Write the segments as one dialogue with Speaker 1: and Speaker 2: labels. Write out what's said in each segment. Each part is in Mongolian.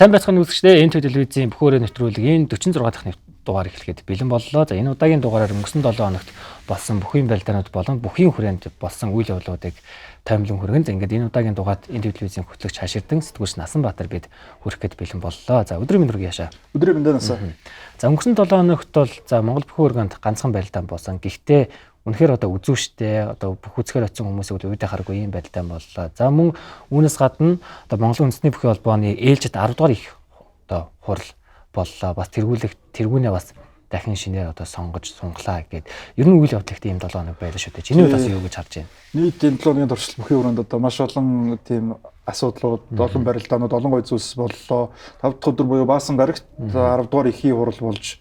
Speaker 1: Сайн байцгааны үзэгчдээ энэ телевизийн бүхөөрөө нэвтрүүлгийн 46 дахь дугаар эхлэхэд бэлэн боллоо. За энэ удаагийн дугаараар өнгөрсөн 7 хоногт болсон бүхий байлдаанууд болон бүхий хүрээнд болсон үйл явдлуудыг таймлан хүргэн. За ингээд энэ удаагийн дугаард энэ телевизийн хөтлөгч Хаширдан сэтгүүлч Насанбаатар бид хүрэх гээд бэлэн боллоо. За өдрийн мэнд хүргэе Яшаа.
Speaker 2: Өдрийн мэнд насаа.
Speaker 1: За өнгөрсөн 7 хоногт бол за Монгол бүхөөргөнд ганцхан байлдаан болсон. Гэхдээ үнэхээр одоо үзүүштэй одоо бүх үзэхээр очсон хүмүүсийг үедээ хараагүй юм байлдаан боллоо. За мөн үүнээс гадна одоо Монголын үндэсний бүхий холбооны ээлжид 10 дугаар их одоо хурал боллоо. Бас тэргүүнээ бас дахин шинээр одоо сонгож сунглаа гэгээд ер нь үйл явдал тийм 7 хоног байлаа шүү дээ. Чиний хувьд бас юу гэж харж байна?
Speaker 2: Нийт энэ 7 хоногийн туршилт бүхий хүрээнд одоо маш олон тийм асуудлууд, олон барилдаанууд, олон гой зүйлс боллоо. 5 дахь өдөр буюу баасан гарагт 10 дугаар ихийн хурал болж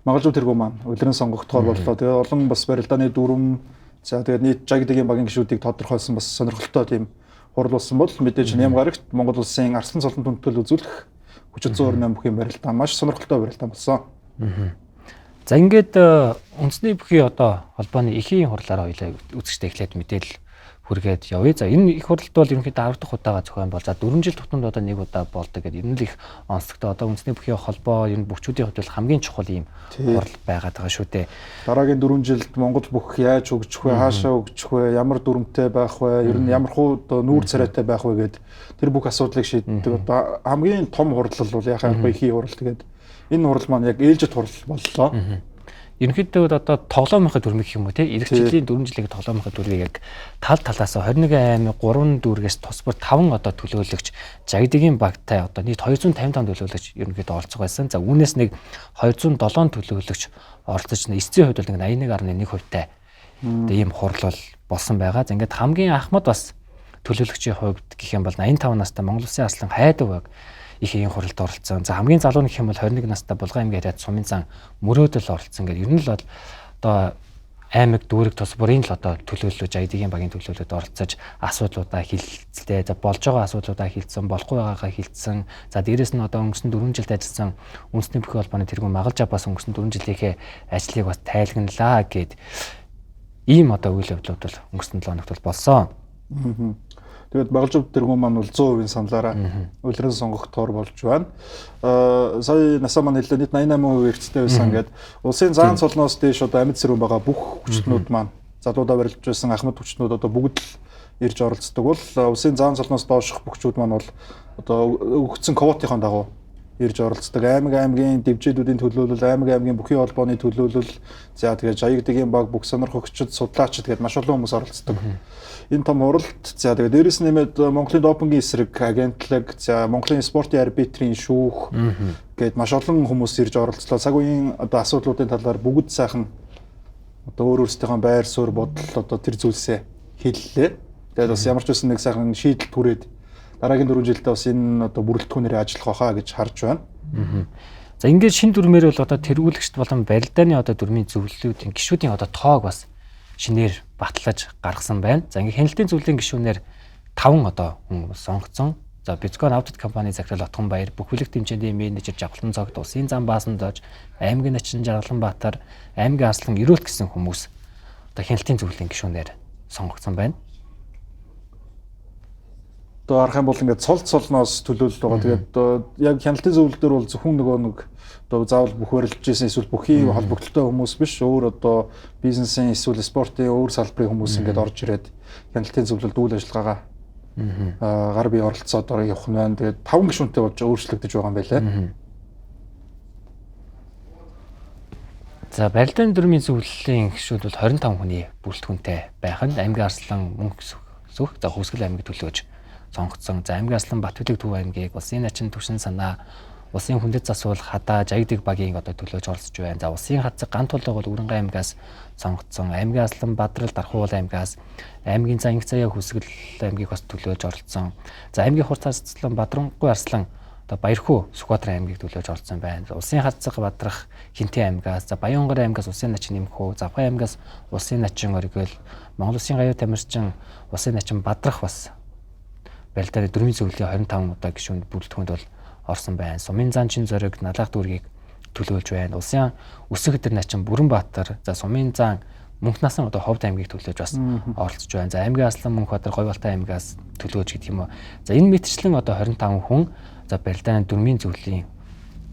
Speaker 2: Монголын тэргүү маань улиран сонгогдохоор боллоо. Тэгээ олон бас барилдааны дүрм за тэгээд нийт жагдгийн багийн гишүүдийг тодорхойлсон бас сонирхолтой тийм хурал болсон бол мэдээж нэм гарагт Монгол улсын Арслан цолон түнтэл үзүүлэх хүчит 128 бүхий барилдаан маш сонирхолтой барилдаан болсон.
Speaker 1: За ингээд үндэсний бүхий одоо холбооны эхийн хурлаараа хоёлаа үзэгчтэй эхлээд мэдээлэл хүргээд явъя. За энэ их хуралд бол ерөнхийдөө 10 дахь удаага зохион болж 4 жил тутамд одоо нэг удаа болдог гэдэг. Энэ л их онцлогтой. Одоо үндэсний бүхий холбоо энэ бүхчүүдийн хувьд бол хамгийн чухал юм хурал байгаад байгаа шүү дээ.
Speaker 2: Дараагийн 4 жилд Монгол бүх яаж хөгжих вэ, хаашаа хөгжих вэ, ямар дүрмтэй байх вэ, ер нь ямар хуу одоо нүүр царайтай байх вэ гэд тэр бүх асуудлыг шийддэг. Одоо хамгийн том хурал бол яхаа эхийн хурал. Тэгээд энэ хурал маань яг ээлжид хурал боллоо.
Speaker 1: Ерөнхийдөө одоо тоглоомынхаа дүрмийг гэх юм уу те эх жилийн 4 жилийн тоглоомынхаа дүрмийг яг талаас 21 аймаг 3 дүүргээс тус бүр 5 одоо төлөөлөгч жагдгийн багтай одоо нийт 255 төлөөлөгч ерөнхийдөө оролцох байсан. За үүнээс нэг 207 төлөөлөгч оролцож эцсийн хувьд бол 81.1%-тай ийм хурал болсон байгаа. За ингээд хамгийн ахмад бас төлөөлөгчийн хувьд гэх юм бол 85 настай Монгол Улсын Арслан Хайдав баг их ийм хуралд оролцсон. За хамгийн залуу гэх юм бол 21 настай Булган аймгийн харьяат Сумын зан мөрөөдөл оролцсон гэдэг. Ер нь л одоо аймаг дүүрэг тус бүрийн л одоо төлөөлөл жагдгийн багийн төлөөлөлд оролцож асуудлуудаа хилцлээ. За болж байгаа асуудлуудаа хилцсэн, болохгүй байгаагаа хилцсэн. За дээрэс нь одоо өнгөрсөн 4 жилд ажилласан үндэсний бүхий холбооны тэргүүн магалж аваас өнгөрсөн 4 жилийнхээ ажлыг бас тайлгналаа гэд ийм одоо үйл явдлууд бол өнгөрсөн 7 хоногт болсон.
Speaker 2: Тэгээд Монголжууд тэргүүн маань бол 100% саналаараа улиран сонгогдохоор болж байна. Сая насаа маань хэлээ нийт 88% эрхцтэй байсан гэдэг. Улсын заан цолноос дээш одоо амьд сэрүүн байгаа бүх хүчтнүүд маань залуудаа барилж байсан ахмад хүчтнүүд одоо бүгд л ирж оролцдог бол улсын заан цолноос доошх бүхчүүд маань бол одоо өгөгдсөн квотын дагуу ирж оролцдог. Аймгийн дэвжээдүүдийн төлөөлөл, аймгийн бүхий холбооны төлөөлөл, за тэгээд жагдгийн баг, бүх сонирхогчид, судлаачид тэгээд маш олон хүмүүс оролцдог. Энэ том хуралд за тэгээд дээрэс нэмээд Монголын допингийн эсрэг агентлаг, за Монголын спортын арбитрийн шүүх гээд маш олон хүмүүс ирж оролцлоо. Цаг үеийн одоо асуудлуудын талаар бүгд сайхан одоо өөрсдийнхөө байр суурь бодол одоо тэр зүйлсээ хэллээ. Тэгээд бас ямар ч үсэн нэг сайхан шийдэл түрээд дараагийн 4 жилдээ бас энэ одоо бүрэлдэхүүнээр ажиллах байхаа гэж харж байна.
Speaker 1: За ингээд шин дүрмээр бол одоо тэргүүлэгчд болон барилдааны одоо дүрмийн зөвлөлүүдийн гишүүдийн одоо тоог бас шинээр батлаж гаргасан байна. За ингээд хяналтын зөвлөлийн гишүүнээр 5 одоо хүн сонгогдсон. За Бицгон аудит компани захирал Отгон Баяр, бүхэлдэх тэмцээний менежер Жавхлан Цогт, Улсын зам Баасан Дож, аймгийн начин Жаргаланбаатар, аймгийн Арслан Ирүүлт гэсэн хүмүүс одоо хяналтын зөвлөлийн гишүүнээр сонгогдсон байна.
Speaker 2: Одоо харах юм бол ингээд цолноос төлөөлөл байгаа. Тэгээд яг хяналтын зөвлөл дээр бол зөвхөн нэг одоо заавал бүх барилж ирсэн эсвэл бүхий холбогдлолтой хүмүүс биш, өөр одоо бизнесийн эсвэл спортын өөр салбарын хүмүүс ингээд орж ирээд хяналтын зөвлөлд үйл ажиллагаагаа гар бие оролцоод явах нь байна. Тэгээд 5 гишүүнтэй болж өөрчлөгдөж байгаа юм байлаа.
Speaker 1: За барилдааны дүрмийн зөвлөлийн гишүүд бол 25 хүний бүрэлдэхүүнтэй байх нь аймгийн Арслан мөнгө сүх за Хүсгэл аймгийг төлөөж сонгогдсон. За аймгийн Арслан Батбүлэг Төв аймгийг, Улсын начин Түвшин санаа, Улсын хүндэт засвал Хадаа жагдиг багийн одоо төлөөж оролцож байна. За Улсын хацаг Гант тулга бол Үрэнгэ аймгаас сонгогдсон. Аймгийн Арслан Бадрал Дархуул аймгаас, аймгийн Занг Заяа Хүсгэл аймгийг бас төлөөж оролцсон. За аймгийн Хурцаарцлан Бадрангүй Арслан одоо Баярхүү Сүхбаатар аймгийг төлөөж оролцсон байна. Улсын хацаг Бадрах Хинтэн аймгаас, за Баянгор аймгаас Улсын начин Нэмхүү, Завхай аймгаас Улсын начин Оргил, Монгол Улсын Гаяа Тамирчин, Улсын начин Бадрах бас барилдааны дүрмийн зөвлөлийн 25 удаа гишүүнд бүрэлдэхүүнд бол орсон байна. Сумын зан чин зориг Налах дүүргийг төлөөлж байна. Улсын өсөх өдөр начин Бүрэнбаатар, за Сумын зан Мөнх насан одоо Ховд аймгийг төлөөж бас оролцож байна. За аймгийн Аслан Мөнх Баатар Говьалтай аймгаас төлөөж гэдэг юм уу. За энэ мэтчлэн одоо 25 хүн за барилдааны дүрмийн зөвлөлийн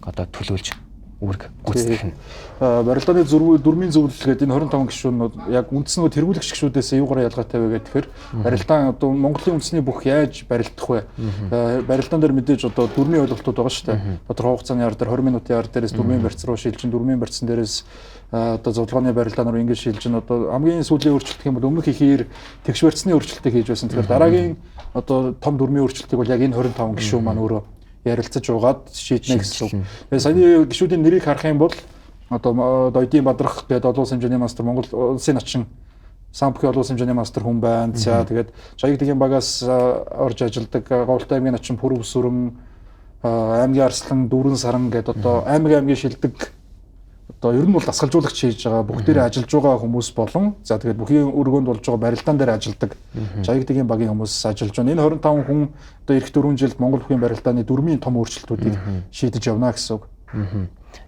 Speaker 1: одоо төлөөлж үүрэг гүйцэтгэх нь.
Speaker 2: Барилдааны дүрмийн зөвлөл гэдэг энэ 25 гишүүнүүд яг үндснөө тэргүүлэгч гишүүдээс юугаар ялгаатай вэ гэхээр барилдаан одоо Монголын үндэсний бүх яаж барилдах вэ? Барилдаан дээр мэдээж одоо дүрмийн ойлголтууд байгаа шүү дээ. Тодорхой хугацааны ар дээр 20 минутын ар дээрээс дүрмийн барьц руу шилжин, дүрмийн барьцсан дээрээс одоо зодолгооны барилдаан руу ингэж шилжин, одоо хамгийн сүүлийн өөрчлөлт гэх юм бол өмнөх ихээр тэгш барьцны өөрчлөлтийг хийж байсан. Тэгэхээр дараагийн одоо том дүрмийн өөрчлөлтийг бол яг энэ 25 гишүүн маань өөрөө ярилцаж угаад шийднэ гэсэн үг. Тэгээ саяны гишүүдийн нэрийг харах юм бол одоо Дойдын Бадрах гэдэг олон улсын хэмжээний мастер, Монгол улсын начин Самбхийн олон улсын хэмжээний мастер хүн байна. За тэгээд Жаягдгийн багаас орж ажилладаг Говьлтай аймгийн начин Пүрэв Сүрэн, аймгийн Арслан, Дүүрэн Саран гэдэг одоо аймгийн шилдэг одоо ер нь бол дасгалжуулагч хийж байгаа бүгдээрээ ажиллаж байгаа хүмүүс болон за тэгээд бүхий өргөөнд болж байгаа барилдаан дээр ажилладаг Жаягдгийн багийн хүмүүс ажиллаж байна. Энэ 25 хүн одоо эх 4 жилд Монгол бүхий барилдааны дүрмийн том өөрчлөлтүүдийг шийдэж явна гэсэн үг.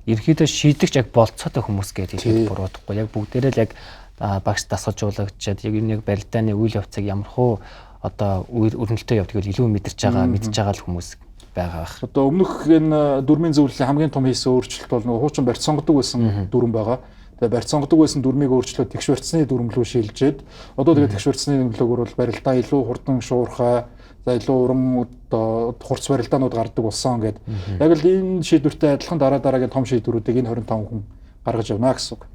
Speaker 1: Ерөнхийдөө шийдэгч яг болцоотой хүмүүс гэдэг хэлбэл буруудахгүй. Яг бүгдээрээ л яг багш дасгалжуулагчид яг барилдааны үйл явцыг ямархуу одоо өрнөлтөө явдаг илүү мэдж байгаа л хүмүүс байгаа.
Speaker 2: Одоо өмнөх энэ дүрмийн зөвлөлийн хамгийн том хийсэн өөрчлөлт бол нөгөө хуучин барьц сонгодог байсан дүрм байгаа. Тэгээ барьц сонгодог байсан дүрмийг өөрчлөөд тэгш барьцны дүрм рүү шилжээд одоо тэгээ тэгш барьцны дүрмлөөр бол барилдаа илүү хурдан шуурхай, за илүү уран одоо хурц барилдаанууд гардаг болсон гэдэг. Яг л энэ шийдвэртэй адилхан дараагийн том шийдвэрүүдийг энэ 25 хүн гаргаж явна гэсэн үг.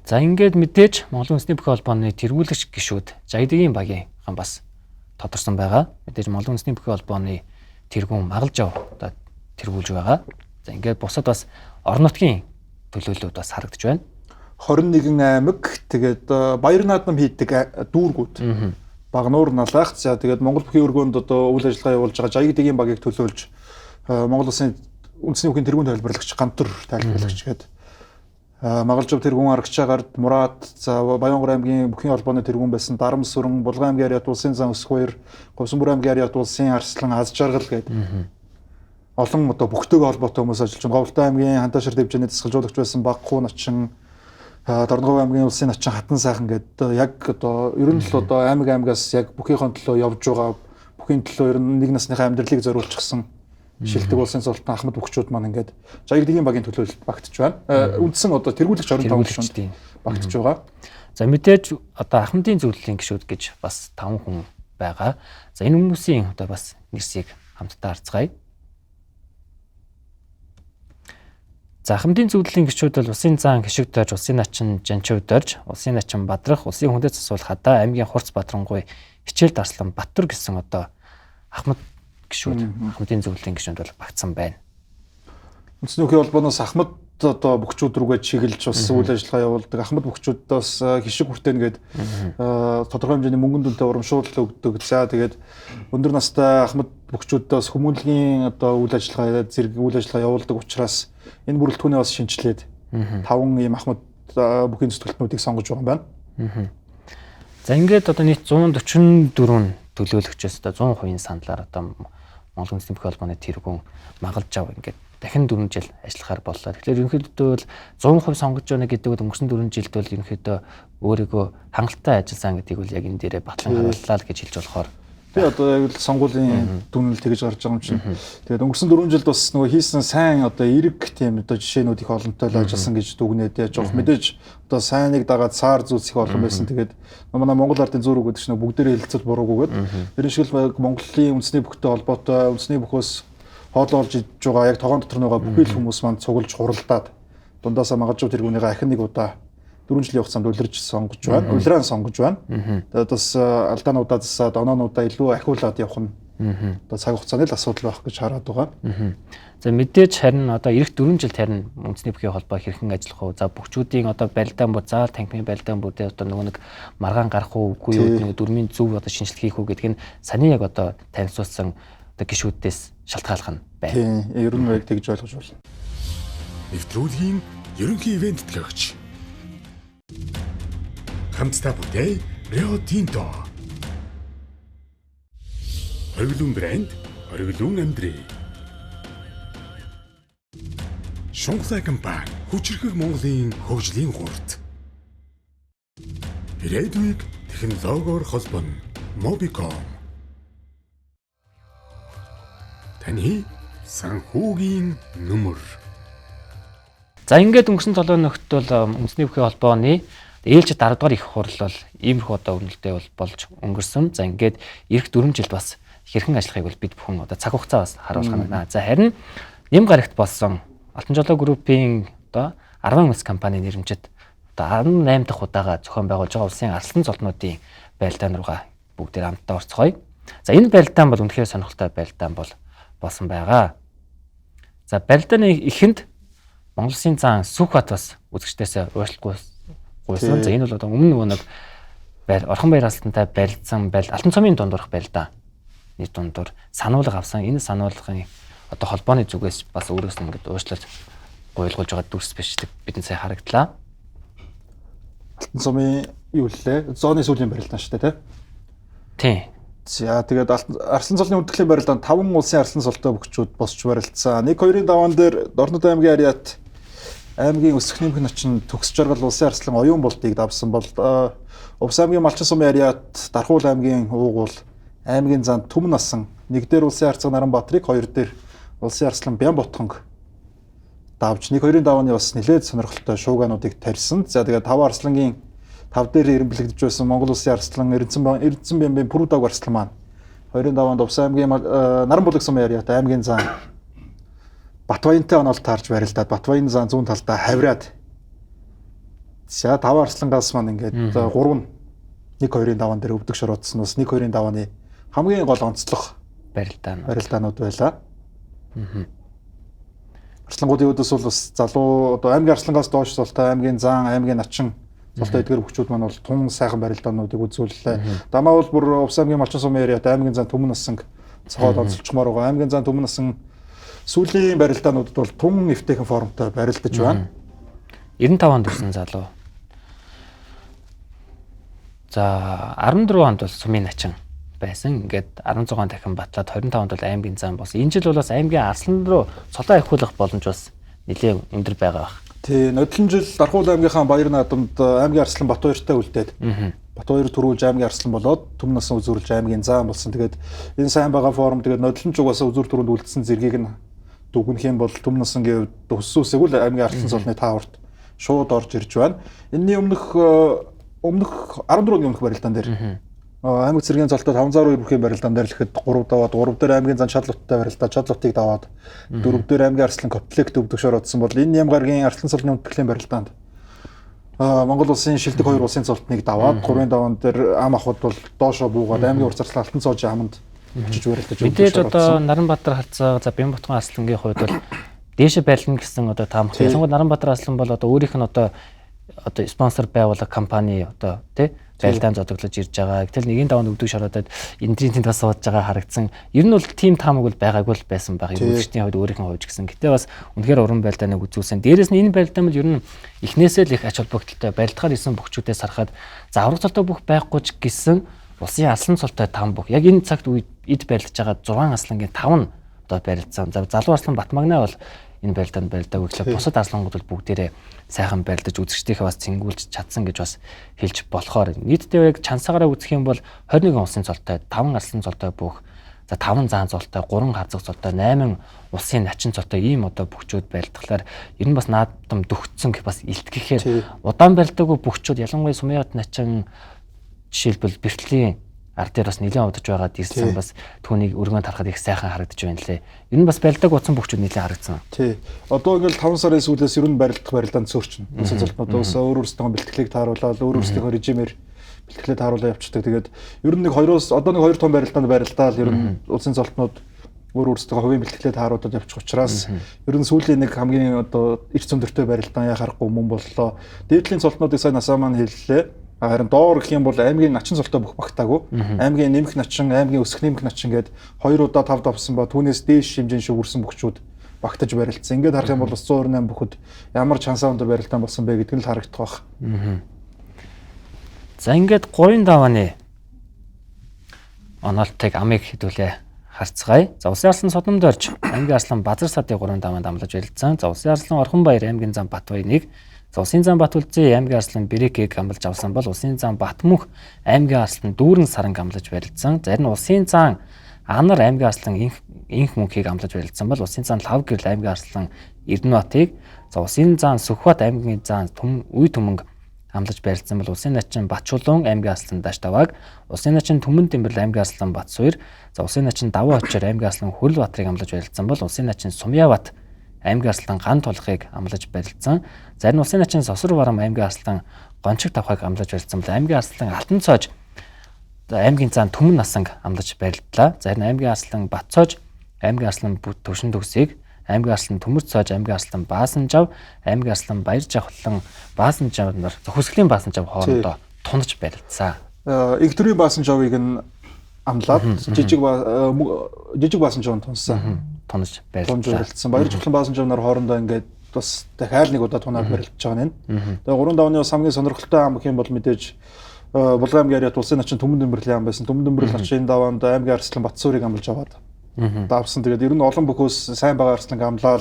Speaker 1: За ингээд мэдээж Монголын үндэсний бүхий холбооны тэргүүлэгч гишүүд Жаягдгийн багийн хан бас тодорсон байгаа. Мэдээж Монголын үндэсний бүхий холбооны тэргүүн Магалж ав одоо тэргүүлж байгаа. За ингээд бусад бас орон нутгийн төлөөллүүд бас харагдаж байна.
Speaker 2: 21 аймаг тэгээд баяр наадам хийдэг дүүргүүд. Багнуур, Налайх, за тэгээд Монгол бүхий өргөөнд одоо үйл ажиллагаа явуулж байгаа Жаягдгийн багийг төлөөлж Монгол улсын үндэсний бүхий тэргүүн тайлбарлагч, гантар тайлбарлагч гэдэг Магалж ав тэргүүн аргачлаагаар Мурад, за Баянгор аймгийн бүхий холбооны тэргүүн байсан Дарам Сүрэн, Булган аймгийн Ариат улсын зан өсөх хоёр, Говьсонбүр аймгийн Ариат улсын Арслан, Аз Жаргал гэдэг олон одоо бүхтэйг холбоотой хүмүүс ажиллаж байна. Говьлтай аймгийн Хантаашир дэвжээний дасгалжуулагч байсан Багхуу начин, Дорногов аймгийн улсын начин Хатан сайхан гэдэг яг одоо ер нь л одоо аймагаас яг бүхийхэн төлөө явж байгаа, бүхийн төлөө ер нь нэг насныхаа амьдралыг зориулчихсан шилдэг улсын султан Ахмад Бөхчүүд маань ингээд Жаягдгийн багийн төлөөлөлд багтж байна. Үндсэн одоо тэргүүлэгч 25 гишүүнд багтж байгаа.
Speaker 1: За мэдээж одоо Ахмадын зөвлөлийн гишүүд гэж бас 5 хүн байгаа. За энэ хүмүүсийн одоо бас нэрсийг хамтдаа харцгаая. За Ахмадын зөвлөлийн гишүүд бол Улсын зан гишиг дорж, Улсын начин Жанчив дорж, Улсын начин Бадрах, Улсын хүндэт засвал Хадаа, аймгийн Хурц Бадрангуй, Хичээл Дарслан Баттүр гэсэн одоо Ахмад гишүүд, Ахмадын зөвлөлийн гишүүд бол багтсан байна.
Speaker 2: Үндэсний бүхий холбооноос Ахмад одоо Бөхчүүд рүүгээ чиглэж бас үйл ажиллагаа явуулдаг. Ахмад Бөхчүүдээс хишиг хүртээн гээд тодорхой хэмжээний мөнгөн дүнтэй урамшуулал өгдөг. За тэгээд өндөр настай Ахмад Бөхчүүдээс хүмүүнлэгийн одоо үйл ажиллагаа зэрэг үйл ажиллагаа явуулдаг учраас энэ бүрэлдэхүүнээ бас шинжилээд 5 ийм Ахмад бүхий зөвлөлтнүүдийг сонгож байгаа юм байна.
Speaker 1: За ингээд одоо нийт 144 төлөөлөгчөөс одоо 100% сандлаар одоо Монгол үндэсний бүхий холбооны тэргүүн Магалж ав ингээд дахин 4 жил ажиллахаар боллоо. Тэгэхээр ерөнхийдөө бол 100% сонгож байна гэдэг нь өнгөрсөн 4 жилд бол ерөнхийдөө өөрийгөө хангалттай ажилласан гэдгийг бол яг энэ дээрээ батлан харууллаа л гэж хэлж болохоор
Speaker 2: би одоо яг л сонгуулийн дүнэл тэгж гарч байгаа юм чинь. Тэгээд өнгөрсөн 4 жилд бас нөгөө хийсэн сайн одоо эрэг тийм одоо жишээнүүд их олонтой л ажилласан гэж дүгнээд яаж жоох мэдээж одоо сайныг дагаад саар зүйлс их олон байсан. Тэгээд манай Монгол ардын зүүр үг гэдэг чинь бүгдээрээ хэлцэл буруугүйгээд тэр шиг л Монголын үндэсний бүхтэй холбоотой үндэсний бүхөөс хоолоо олж идж байгаа яг тогоон дотор байгаа бүхий л хүмүүс маань цуглаж хуралдаад дундаасаа Магалж ав тэргүүнийгээ ахин нэг удаа 4 жилийн хугацаанд улирч сонгож байна. Улиран сонгож байна. Тэгээд бас алдаануудаа засаад оноонуудаа илүү ахиулаад явах нь одоо цаг хугацааны л асуудал байх гэж хараад байгаа.
Speaker 1: За мэдээж харин одоо эх 4 жилд харин үндэсний бүхий холбоо хэрхэн ажиллах вэ? За Бөхчүүдийн одоо барилдаан бод, заал танхимын барилдаан бодээ одоо нөгөө нэг маргаан гарах уу үгүй юу нэг дүрмийн зөв одоо шинжилгээ хийх үү гэдг нь саний яг одоо танилцуулсан одоо гишүүдээс шалтгааллах нь байна.
Speaker 2: Тийм, ер нь яг тэгж ойлгож байна.
Speaker 3: Нэвтрүүлгийн ерөнхий ивент төгөөч. Хамтдаа бүтээй Rio Tinto. Оргилуун брэнд, оргилуун амьдрий. Шунхлай компани хүчирхэг Монголын хөгжлийн гурт. Ирээдүйг технологиор холбоно Mobicom. Таны санхүүгийн нөмөр.
Speaker 1: За ингээд өнгөрсөн 7 өнөخت бол үндэсний бүхий холбооны ээлжид 10 дугаар их хурал бол иймэрхүү одоо өрнөлтөө болж өнгөрсөн. За ингээд эх 4 жил бас хэрхэн ажиллахыг бол бид бүхэн одоо цаг хугацаа бас харуулах байна. За харин нэм гарагт болсон Алтан жолоо группийн одоо 10 улс компани нэрмжид одоо 18 дахь удаага зохион байгуулж байгаа улсын арслан золтнуудын байлдаан руугаа бүгдээр хамтдаа орцгоё. За энэ байлдаан бол үнэхээр сонирхолтой байлдаан бол болсон байгаа. За байлдааны эхэнд Монгол Улсын зан Сүхбат бас үзэгчдээс уушлахгүйсэн. За энэ бол одоо өмнө нэг орхон баяр алтантай барилдсан алтан цомын дундурх байлдаан. Нийт дундуур сануулга авсан. Энэ сануулгын одоо холбооны зүгээс бас өөрөөс нь ингээд уушлал гуйлгуулж байгаа дүрс биш гэдэг бидний сая харагдлаа.
Speaker 2: Алтан цомын юу лээ? Зооны сүүлийн барилдаан шүү дээ,
Speaker 1: тий.
Speaker 2: За тэгээд Арслан цолны үдглийн барилдаанд 5 улсын арслан цолтой бүгчүүд босч барилдсан. 1-2-ын даваан дээр Дорнод аймгийн Ариат аймгийн өсөх нэмэх начин төгс жаргал улсын арслан оюун болтыг давсан бол Увс аймгийн Малчин сумын Ариат Дархуул аймгийн Уугуул аймгийн зан Түмэн насан 1 дээр улсын арцаг Наранбаатрыг 2 дээр улсын арслан Бямботхонг давж 1-2-ын давааны бас нэлээд сонирхолтой шуугаануудыг тарьсан. За тэгээд 5 арслангийн 5 дээр ирэмблэгдэж байсан Монгол Улсын арслан Эрдэнэсэн бямбын Пүрүүдаг арслан маань 2-ын даваанд Увс аймгийн Наранбулаг сумын Ариат аймгийн зан Батбаянтай оноолт таарж барилдаад Батбаян зан зүүн талдаа хавраад за 5 арслангаас маань ингээд 3 нь 1-2-ын даваан дээр өвдөг шороодсон бас 1-2-ын давааны хамгийн гол онцлог барилдаанууд байлаа. Арслангуудын үүдээс бол бас залуу одоо аймгийн арслангаас доош султай аймгийн зан аймгийн начин султай эдгээр хүчүүд маань бол тун сайхан барилдаануудыг үзүүллээ. Дамаа бол бүр Увс аймгийн Малчин сумын Ариат аймгийн зан Түмэн насан цогоод онцолчмоор байгаа. Аймгийн зан Түмэн насан сүүлийн барилдаануудад бол тун эвтэйхэн формтой барилдаж байна.
Speaker 1: 95 онд ирсэн залуу. За 14 онд бол сумын начин байсан. Ингээд 16 он дахин батлаад 25 онд бол аймгийн зан болсон. Энэ жил бол бас аймгийн арслан руу цолоо ахиулах боломж бас нэлээд өндөр байгаа баг.
Speaker 2: Тий, нодлон жил Дархуул аймгийнхаа баяр наадамд аймгийн арслан Батбаяртай үлдээд Батбаяр төрүүлж аймгийн арслан болоод Түмэн насан үзүүрлж аймгийн зан болсон. Тэгээд энэ сайн байгаа форум тэгээд нодлон жугаас үзүүр түрүүнд үлдсэн зэргийг нь дүгнэх юм бол Түмэн насын төссөөсөө л аймгийн арслан цолны тааварт шууд орж ирж байна. Энэний өмнөх 14-ны өмнөх барилдаан дээр аймаг цэргийн цолтой 502 бүрхийн барилдаан дээр л ихэд 3 даваад 3 дээр аймгийн зан Чадлуттай барилдаа Чадлутыг даваад 4 дээр аймгийн арслан комплект өвдөг шороодсон бол энэ Нямгаргийн арслан цолны үндтгэлийн барилдаанд Монгол улсын шилдэг 2 улсын цолтныг даваад 3-ын даваан дээр ам ахуд бол доошоо буугаад аймгийн урцарчлал Алтан цоожийн аманд очиж барилдаж
Speaker 1: мэдээж одоо Наранбаатар халцаа за Бямботхон арслангийн хувьд бол дээшээ барилна гэсэн одоо таамаг. Ялангуяа Наранбаатар арслан бол одоо өөрийнх нь одоо спонсор байгууллага компани одоо тий байлдаан зодоглож ирж байгаа. Гэтэл нэгэн даваанд өвдөг шороодод энэдрийн тэнд бас суудж байгаа харагдсан. Ер нь бол тим таамаг бол байгаагүй л байсан баг. Өвчтний хувьд өөрийнх нь хувьж гисэн. Гэтэ бас үнэхээр уран байлдааныг үзүүлсэн. Дээрээс нь энэ байлдаан бол ер нь эхнээсээ л их ач холбогдолтой байлдахаар ирсэн бүгчүүдээс харахад за авраг цолтой бүх байхгүй ч гэсэн улсын алсан цолтой 5 бүх. Яг энэ цагт эд байлдаж байгаа 6 аслангийн 5 нь одоо барилдсан. За залуу арслан Батмагнаа бол энэ байлдаанд барилдаагүй гэхлээр бусад арслангууд бол бүгдээрээ сайхан барилдаж үзэгчдийнхээ бас цэнгүүлж чадсан гэж бас хэлж болохоор нийтдээ яг чансаагаараа үзэх юм бол 21 улсын цолтой 5 арслан цолтой бүх за 5 заан цолтой 3 харцаг цолтой 8 улсын начин цолтой ийм одоо бүгчүүд барилдахлаар ер нь бас наадам дөхцсөн гэх бас илтгэхээр удаан барилдаагүй бүгчүүд ялангуяа Сумын начин жишээлбэл бэртлийн ард дээр бас нэлээд удаж байгаа дийсэн бас түүнийг өргөн тарахад их сайхан харагдаж байна лээ. Ер нь бас барилдаг утсан бүгчүүд нэлээд харагдсан.
Speaker 2: Тий. Одоо ингээл 5 сарын сүүлээс ер нь барилдах барилдаанд цөөрчин. Улсын цолтнуудаас өөр өөрсдөө бэлтгэлийг тааруулаад өөр өөрсдийнхөө режимээр бэлтгэлээ тааруулаад явчихдаг. Тэгээд ер нь нэг 2-оос одоо нэг 2 том барилдаанд барилдаал ер нь улсын цолтнууд өөр өөрсдөө хувийн бэлтгэлээ тааруулаад явчих учраас ер нь сүүлийн нэг хамгийн одоо эрт зөндөртэй барилдаан яхахгүй мөн боллоо. Дээдлийн цолтнуудыг сайн насаа маань хэллээ. Харин доор гэх юм бол аймгийн начин цолтой бүх багтаагүй. Аймгийн нэмэх начин, аймгийн өсөх нэмэх начин гээд 2 удаа 5 давсан ба түүнээс дээш хэмжээний шүгүрсэн бүгчүүд багтаж барилдсан. Ингээд харах юм бол бас 128 бүхд ямар чансаа өндөр барилдаан болсон бэ гэдг нь л харагдах байх.
Speaker 1: За ингээд 3-ын давааны оноолтыг амыг хэдүүлээ харцгаая. За улсын арслан Содомд орж аймгийн арслан Базар садыг 3 даваанд амлаж барилдсан. За улсын арслан Орхонбаяр аймгийн зам Батбаяныг за улсын зам Батүлзээ аймгийн арслан Бэрекийг амлаж авсан бол улсын зам Батмүх аймгийн арслан Дүүрэн Саранг амлаж барилдсан. Зарим нь улсын зам Анар аймгийн арслан инх мөнхийг амлаж барилдсан бол улсын заан лав гэрэл аймгийн арслан Эрдэнэбаатыг за улсын заан Сүхбаат аймгийн заан Үе Түмэнг амлаж барилдсан бол улсын начин Батчулуун аймгийн арслан Дашдавааг улсын начин Түмэн Дэмбэрэл аймгийн арслан Батсуур за улсын начин Давуу Очор аймгийн арслан Хүлбаатарыг амлаж барилдсан бол улсын начин Сумьяабат аймгийн арслан Ган Тулахыг амлаж барилдсан. Зарим улсын начин Сосор Барам аймгийн арслан Гончиг Тавхайг амлаж барилдсан бол аймгийн арслан Алтан цоож аймгийн заан Түмэн Насанг амлаж барилдлаа. Зарим аймгийн арслан Батцоож аймгийн арслан Төвшин Төгсийг аймгийн арслан Төмөр цоож аймгийн арслан Баасанжав аймгийн арслан Баяр Жавхлан Баасанжав нар Хөсгөлийн Баасанжав хоорондоо тунаж барилдсан.
Speaker 2: Их төрийн Баасанжавыг нь амлаад жижиг Баасанжавд тунсан.
Speaker 1: Тунаж барилдсан.
Speaker 2: Баяр Жавхлан Баасанжав нар хоорондоо ингээд бас дахиад нэг удаа тунаад барилдаж байгаа нь. Тэгээ 3 давны бас хамгийн сонирхолтой ам гэх юм бол мэдээж Булган аймгийн яриад улсын начин Түмэн Дэмбэрлийн ам байсан. Түмэн Дэмбэрэл начин даваанд аймгийн арслан Батсуурыг амлаж аваад давсан. Тэгээд ер нь олон бүхөөс сайн байгаа арсланг амлаад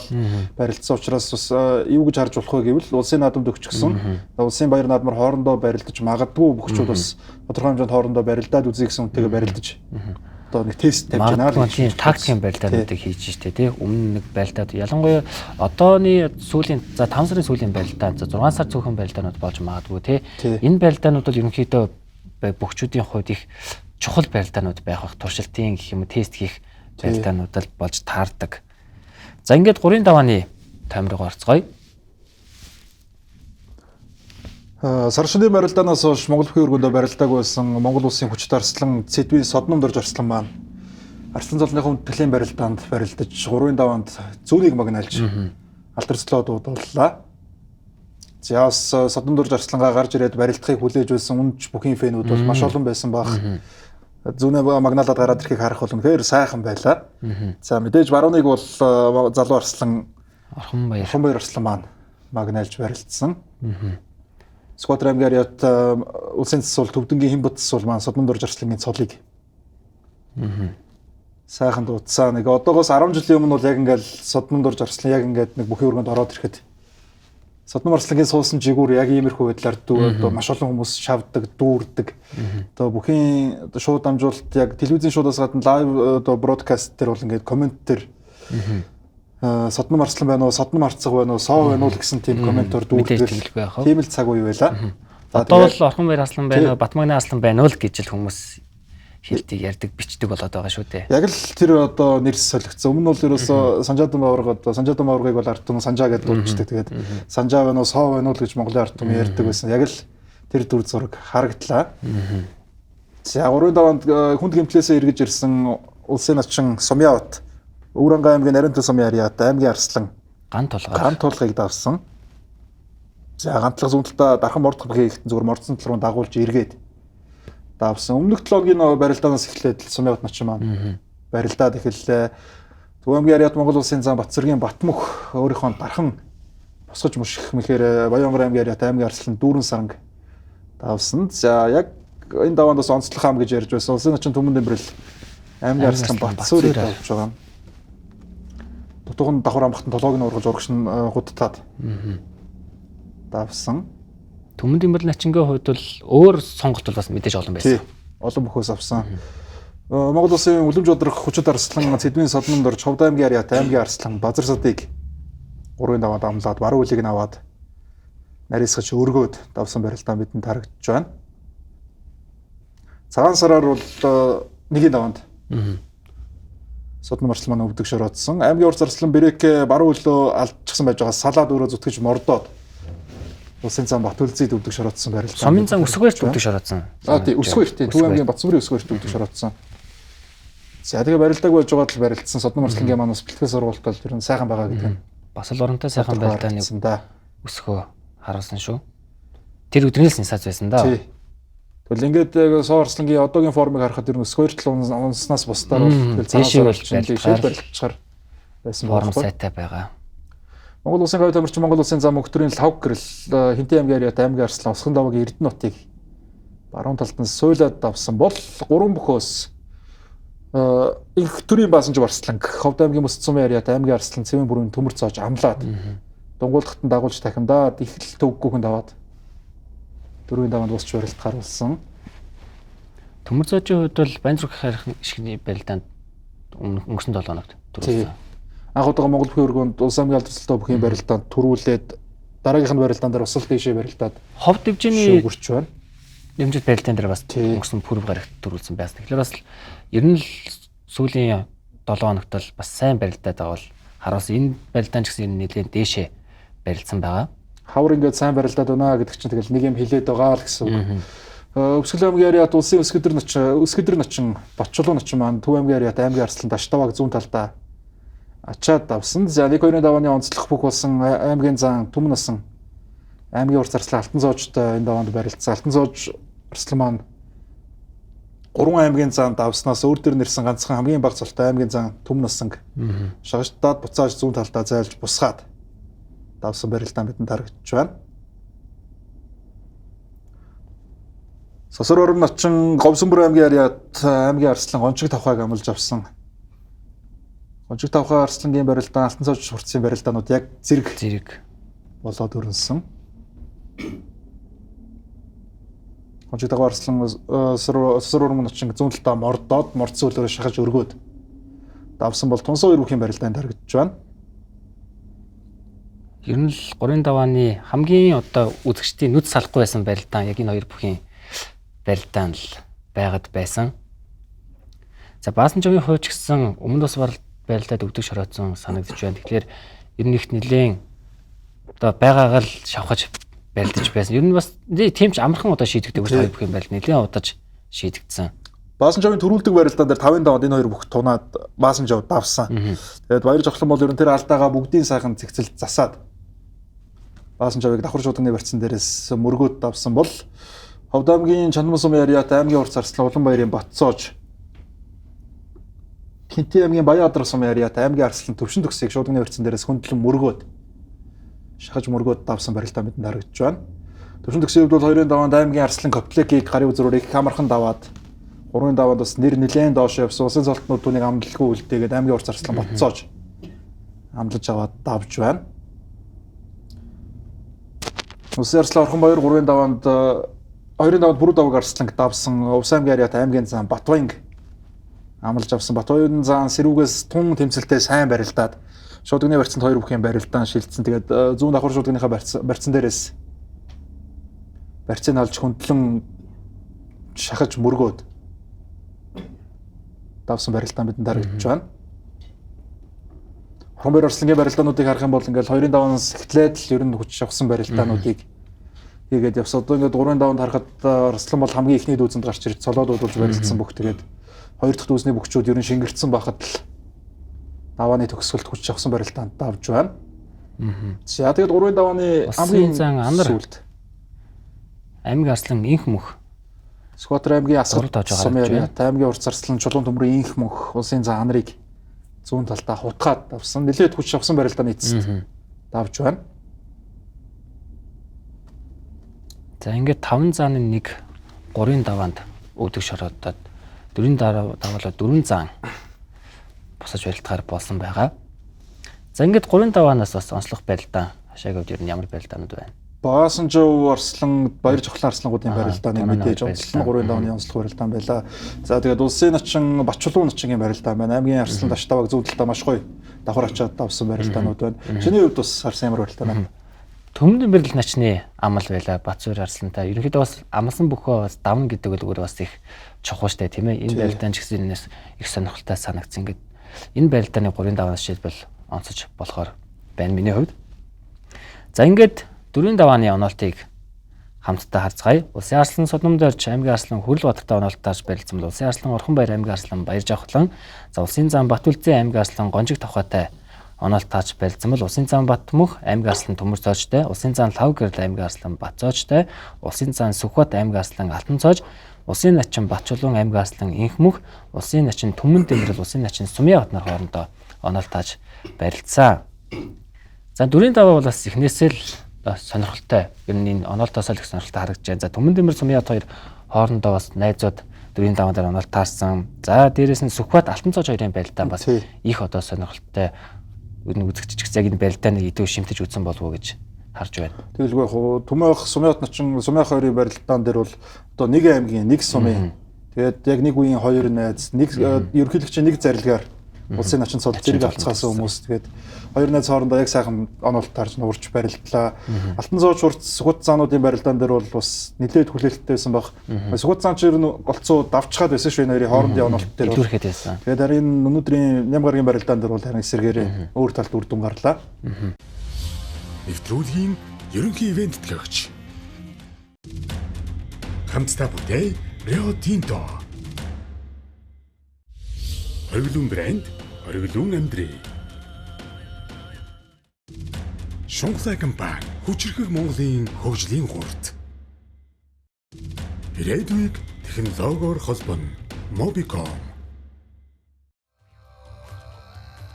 Speaker 2: барилдсан учраас бас юу гэж харж болох вэ гэвэл улсын наадамд өгчихсөн. Улсын баяр наадмаар хоорондоо барилдаж магадгүй бүхчүүд бас тодорхой хэмжээнд хоорондоо барилдаад үзье гэсэн үнтэйгээ барилдаж одоо нэг тест тавьж байна л
Speaker 1: тийм тактикийн барилдаануудыг хийж штэ тий. Өмнө нэг барилдаад ялангуяа одооны сүүлийн за 5 сарын сүүлийн барилдаан за 6 сар цөөхөн барилдаанууд болж магадгүй тий. Энэ барилдаанууд бол ерөнхийдөө бүгчүүдийн хувьд их чухал барилдаанууд байх бах туршилтын гэх юм тест хийх барилдаанууд л болж таардаг. За ингээд 3-ын давааны таймерыг орцгоё.
Speaker 2: Сар шөнийн барилдаанаас хойш Монгол бүхий өргөндөө барилдааг байсан Монгол улсын хүчит арслан Цэдвийн Содном дорж арслан маань Арслан цолныхын хүндэтгэлийн барилдаанд барилдаж 3-ын даваанд зүүнийг магнаалж алдарцлоо дуудууллаа. За бас Содном дорж арслангаа гарч ирээд барилдахыг хүлээж байсан үнж бүхийн фэнүүд бол маш олон байсан баг. Зүүнээ магнаалаад гараад ирэхийг харах бол үнэхээр сайхан байлаа. За мэдээж барууныг бол залуу арслан Орхон баяр арслан маань магнаалж барилдсан. Сквадрам гариат улсын засвал төвдөнгийн хэн бут засвал маань Содном дорж арслангийн цолыг сайхан дуудсан. Нэг одоогоос 10 жилийн өмнө бол яг ингээл Содном дорж арслан яг ингээд нэг бүхий өргөнд ороод ирэхэд Содном арслангийн суусан жигүүр яг иймэрхүү байдлаар одоо маш олон хүмүүс шавддаг, дүүрдэг. Одоо бүхийн шууд дамжуулалт яг телевизийн шуудаас гадна лайв одоо бродкаст дээр бол ингээд коммент дээр Содном арслан байна уу, Содном арцаг байна уу, соо байна уу гэсэн тийм комментор дүүрдэг. Тийм л цаг үе байла.
Speaker 1: Одоо бол Орхон баяр арслан байна уу, Батмагны арслан байна уу гэж л хүмүүс хэлдэг, ярьдаг, бичдэг болоод байгаа шүү дээ. Яг
Speaker 2: л тэр одоо нэрс солигдсон. Өмнө нь бол ерөөсөө Санжаадан аваргыг бол ард түмэн Санжаа гэдээ дуудчихдаг. Тэгээд Санжаа байна уу, соо байна уу гэж Монголын ард түмэн ярьдаг байсан. Яг л тэр дүр зураг харагдлаа. За 3-ын даваанд хүнд гэмтлээсээ эргэж ирсэн улсын начин Сумьяабат Өврангай аймгийн Нарийнтан сумын ариат аймгийн арслан
Speaker 1: Ган
Speaker 2: Тулахыг давсан. За гантлах зүүнтэлдээ дархан мордох хийхтэн зүгээр мордсон тал руу дагуулж эргээд давсан. Өмнөх 7-гийн барилдаанаас эхлээд Сумьяабат начин маань барилдаад эхэллээ. Төв аймгийн ариат Монгол улсын зам Батцэргийн Батмөх өөрийнхөө дархан босгож муших мэхээр Баянгар аймгийн ариат аймгийн арслан Дүүрэн Саранг давсан. За яг энэ даваандас онцлох ам гэж ярьж байсан. Улсын начин Түмэн Дэмбэрэл аймгийн арслан Батцүүрийг давж байгаа. Дутуухан давхар амхтан толгойг нь ургаж урагш нь гудтаад давсан.
Speaker 1: Түмэн Дэмбэрэл начингийн хувьд бол өөр сонголт бол бас мэдээж олон байсан.
Speaker 2: Олон бүхөөс авсан. Монгол улсын үлэмж одрох хүчит арслан Цэдвийн Содном дорж Ховд аймгийн ариат аймгийн арслан Базар Садыг 3-ын даваанд амлаад баруун үлийг нь аваад нарийсгаж өргөөд давсан барилдаан бидэнд харагдаж байна. Цагаан сараар бол 1-ийн даваанд Содном арслан маань өвдөг шороодсон. Аймгийн урт арслан Брэкэ баруун үлөө алдчихсан байж байгаа салаад өрөө зүтгэж мордоод улсын зам Батүлзийд өвдөг шороодсон барилдаан.
Speaker 1: Сумын зам Өсгөөөрт өвдөг шороодсон.
Speaker 2: Тийм Өсгөөөрт Төв аймгийн Батцмөрийн Өсгөөөрт өвдөг шороодсон. За тэгээ барилдааг байж байгаа л барилдсан Содном арслангийн маань бас бэлтгэл сургалт бол ер нь сайхан байгаа гэдэг нь.
Speaker 1: Бас л оронтой сайхан барилдааны өсгөө харуулсан шүү. Тэр өдрөөс нисаж байсан да.
Speaker 2: Тэгвэл ингээд соо арслангийн одоогийн формыг харахад ер нь Өсгөөөрт л унснаас бусдаар бол
Speaker 1: цаашаа
Speaker 2: барилдчихар байсан
Speaker 1: форм сайтай байгаа.
Speaker 2: Монгол улсын гавь тамирчин Монгол улсын зам өгтрийн лав гэрэл Хинтээ аймгийн ариат аймгийн арслан Усхан даваагийн Эрдэнэтбаатыг баруун талд нь суйлаад давсан бол 3 бүхөөс их төрийн Баасанжав арслан Ховд аймгийн Мөс цумын ариат аймгийн арслан Цэвэн бүрийн төмөр цоож амлаад дунгуулгахтан дагуулж дахимдаад их л төвггүйхэн даваад 4-ийн даваанд усч барилт харуулсан.
Speaker 1: Төмөр цоожийн хувьд бол Банзруух харих шиг барилдаанд өнгөрсөн 7 хоногт
Speaker 2: тий.
Speaker 1: төрүүлсэн.
Speaker 2: Анх удаага Монгол бүхий өргөнд улс аймгийн алдартай бүхий барилдаанд төрүүлээд дараагийнх нь барилдаан дээр усал дэшээ барилдаад
Speaker 1: Ховд дивжиний
Speaker 2: шүүгэрч байна.
Speaker 1: дэмжил барилдаан дээр бас
Speaker 2: Тий.
Speaker 1: өнгөрсөн пүрэв гарагт төрүүлсэн байсан. Тэгэхээр бас ер нь л сүүлийн 7 хоногт л бас сайн барилдаад байгаа бол харуулсан. Энэ барилдаан ч гэсэн энэ нэлээд дээшээ барилдсан байгаа.
Speaker 2: Хавар ингээд сайн барилдаад байна гэдэг чинь тэгэл нэг юм хилээд байгаа л гэсэн үг. Өсгөл аймгийн ариат улсын өсгөдөр начин Батчулуун начин маань Төв аймгийн ариат аймгийн арслан Даштаваг зүүн талдаа ачаад давсан. За 1-2 давааны онцлох бүх болсон аймгийн зан Түмэн насан аймгийн урт зарслан Алтан зоожтой энэ даваанд барилдсан. Алтан зоож арслан маань 3 аймгийн зан давснаас өөр төр нэрсэн ганцхан хамгийн бага цолтой аймгийн зан Түмэн насанг шагаштаад буцааж зүүн талдаа зайлж бусгаад давсан барилдаан бидэнд харагдаж байна. Сосор орон начин Говьсонбор аймгийн ариат аймгийн арслан Гончиг тавхайг амлаж авсан. Гончиг тавхай арслангийн барилдаан Алтан цоож хурцын барилдаанууд яг зэрэг болоод өрнөсөн. Гончиг тавхай арслан сосор орон начин зүүн талдаа мордоод мордсөөлөөр шахаж өргөөд давсан бол Тунсан 2 бүхийн барилдаанд харагдаж байна.
Speaker 1: Ер нь л 3 давааны хамгийн одоо үзэгчдийн нүд салахгүй байсан барилдаан яг энэ 2 бүхийн барилдаан л байгаад байсан. За Баасан жавын хувьд ч гэсэн өмнө бас барилдаад өгдөг шороодсон санагдаж байна. Тэгэхээр ер нь их нэлээн одоо байгаагаар л шавхаж барилдаж байсан. Ер нь бас тийм ч амархан удаа шийдэгдэг үйл бүхэн барилд нэлээн удаж шийдэгдсэн.
Speaker 2: Баасан жавын төрүүлдэг барилдаан дээр 5 даваад энэ 2 бүх тунаад Баасан жав давсан. Тэгээд баяр жавхлан бол ер нь тэр алдаага бүгдийн сайхан зэгцэлд засаад Баасан жавыг давхар шуудганы барьцсан дээрээс мөргөөд давсан бол Ховд аймгийн Чанаман сумын ариат аймгийн урт зарслан Улаанбаярын Батцоож Хинти аймгийн Баяадар сумын ариат аймгийн арслан Төвшин төгсгийг шуудганы барьцсан дээрээс хөндлөн мөргөөд шахаж мөргөөд давсан барилдаан бидэнд харагдаж байна. Төвшин төгсгийн хувьд бол 2 даваанд аймгийн арслан Коплекийг гарын үзрөөр их хамархан даваад 3 даваанд бас нэр нэлээд доош явсан улсын цолтнууд түүнийг амлалгүй үлдээгээд аймгийн урт зарслан Батцоож амлаж аваад давж байна. Улсын арслан Орхонбаяр 3 даваанд 2 даваанд бүрүү даваг арсланг давсан Увс аймгийн ариат аймгийн зан Батбаянг амлаж авсан. Батбаян зан сэрүүгээс тун тэмцэлтэй сайн барилдаад шуудганы барьцанд 2 бүхийн барилдаан шилжсэн. Тэгээд зүүн давхар шуудганыхаа барьцан дээрээс барьцыг алж хөндлөн шахаж мөргөөд давсан барилдаан бидэнд харагдаж байна. Орхонбаяр арслангийн барилдаануудыг харах юм бол ингээл 2 даваанаас эхлээд л ер нь хүч шавхсан барилдаануудыг хийгээд явсан. Одоо ингээд 3 даваанд харахад арслан бол хамгийн ихний дүүзэнд гарч ирж цолоод удуулж барилдсан бүх. Тэгээд 2 дахь дүүзний бүгчүүд ер нь шингэрдсэн байхад л давааны төгсгөлд хүч шавхсан барилдаанд давж байна. За тэгээд 3 давааны хамгийн
Speaker 1: зан анар
Speaker 2: сүлд
Speaker 1: аймгийн арслан инх мөх
Speaker 2: Скватер аймгийн Асгар сумын ариат аймгийн урт зарслан Чулуун төмрийн инх мөх улсын зан анарыг зүүн талдаа хутгаад давсан. Нэлээд хүч шавхсан барилдааны эцэст давж байна.
Speaker 1: За ингээд 5 зааны 1 3 даваанд өгдөг шороодод 4 даваалаа 4 заан босож барилдахаар болсон байгаа. За ингээд 3 даваанаас бас онцлог барилдаан хашааг хувьд ер нь ямар барилдаанууд байна?
Speaker 2: Баасан жав арслан баяр жохлон арслангуудын барилдааны мэдээж онцлог 3 давааны онцлог барилдаан байла. За тэгээд улсын начин Батчулуун начингийн барилдаан байна. Аймгийн арслан Даштаваг зүүн талдаа маш гоё давхар ачаад давсан барилдаанууд байна. Чиний хувьд бас харсан ямар барилдаан байна?
Speaker 1: Төмөн бэрэл начны амал байла Батцуур арслантай. Ерөнхийдөө бас амлсан бөхөө бас давна гэдэг бол өөр бас их чухал штэ тийм ээ. Энэ барилдаан ч гэсэн энэс их сонирхолтой санагдсан. Ингээд энэ барилдааны 3 даваанаас жишээлбэл онцож болохоор байна миний хувьд. За ингээд 4 давааны онолтыг хамтдаа харцгаая. Улсын арслан Содомдорч аймгийн арслан Хүрлбаатартай онолтоож барилдсан бол улсын арслан Орхонбаяр аймгийн арслан Баяр Жавхлан, за улсын зам Батүлзэн аймгийн арслан Гонжиг тавхайтай онолтоож барилдсан бол улсын зам Батмөх аймгийн арслан Төмөр цоочтой, улсын зам Лав гэрэл аймгийн арслан Батцоочтой, улсын зам Сүхбат аймгийн арслан Алтан цоож, улсын начин Батчулуун аймгийн арслан Инхмөх, улсын начин Түмэн Дэмрэл, улсын начин Сумья хот нар хоорондоо онолтоож барилдсан. За 4 даваа бол бас эхнээсээ л сонирхолтой. Ер нь энэ онолтоосоо л их сонирхолтой харагдаж байна. За Түмэн Дэмрэл, Сумья хот хоёр хоорондоо бас найзууд 4 даваа дээр онолтаарсан. За дээрээс нь Сүхбат Алтан цоож хоёрын барилдаан бас их одоо сонирхолтой. Үзэгч ч гэсэн яг энэ барилдааны идэв шимтэж үзсэн болов уу гэж харж байна.
Speaker 2: Тэгэлгүй яг Түмээх Сумьят начин Сумьяах хоёрын барилдаан дээр бол одоо нэг аймгийн нэг сумын тэгээд яг нэг үеийн хоёр найз нэг ерөнхийлөгчийн нэг зарилгаар Улсын начин цол зэрэг авцгаас хүмүүс тэгээд хоёр найз хоорондоо яг сайхан онолт тарж нуурч барилдлаа. Алтан зооч урт Сүхбат заануудын барилдаан дээр бол бас нэлээд хүлээлттэй байсан баг. Сүхбат заан чинь голцоо давчгаад байсан шүү энэ хоёрын хоорондын онолт дээр.
Speaker 1: Илүүрхэд байсан.
Speaker 2: Тэгээд харин өнөөдрийн Нямгаргийн барилдаан дээр бол харин эсэргээрээ өөр талд үр дүн гарлаа.
Speaker 3: Нэвтрүүлгийн ерөнхий ивент төлөөгч. Хамтдаа бүтээй Rio Tinto. Оргилуун брэнд, оргилуун амьдрий. Шунхлай компани хүчирхэг Монголын хөгжлийн гурт. Ирээдүйг технологиор холбоно Mobicom.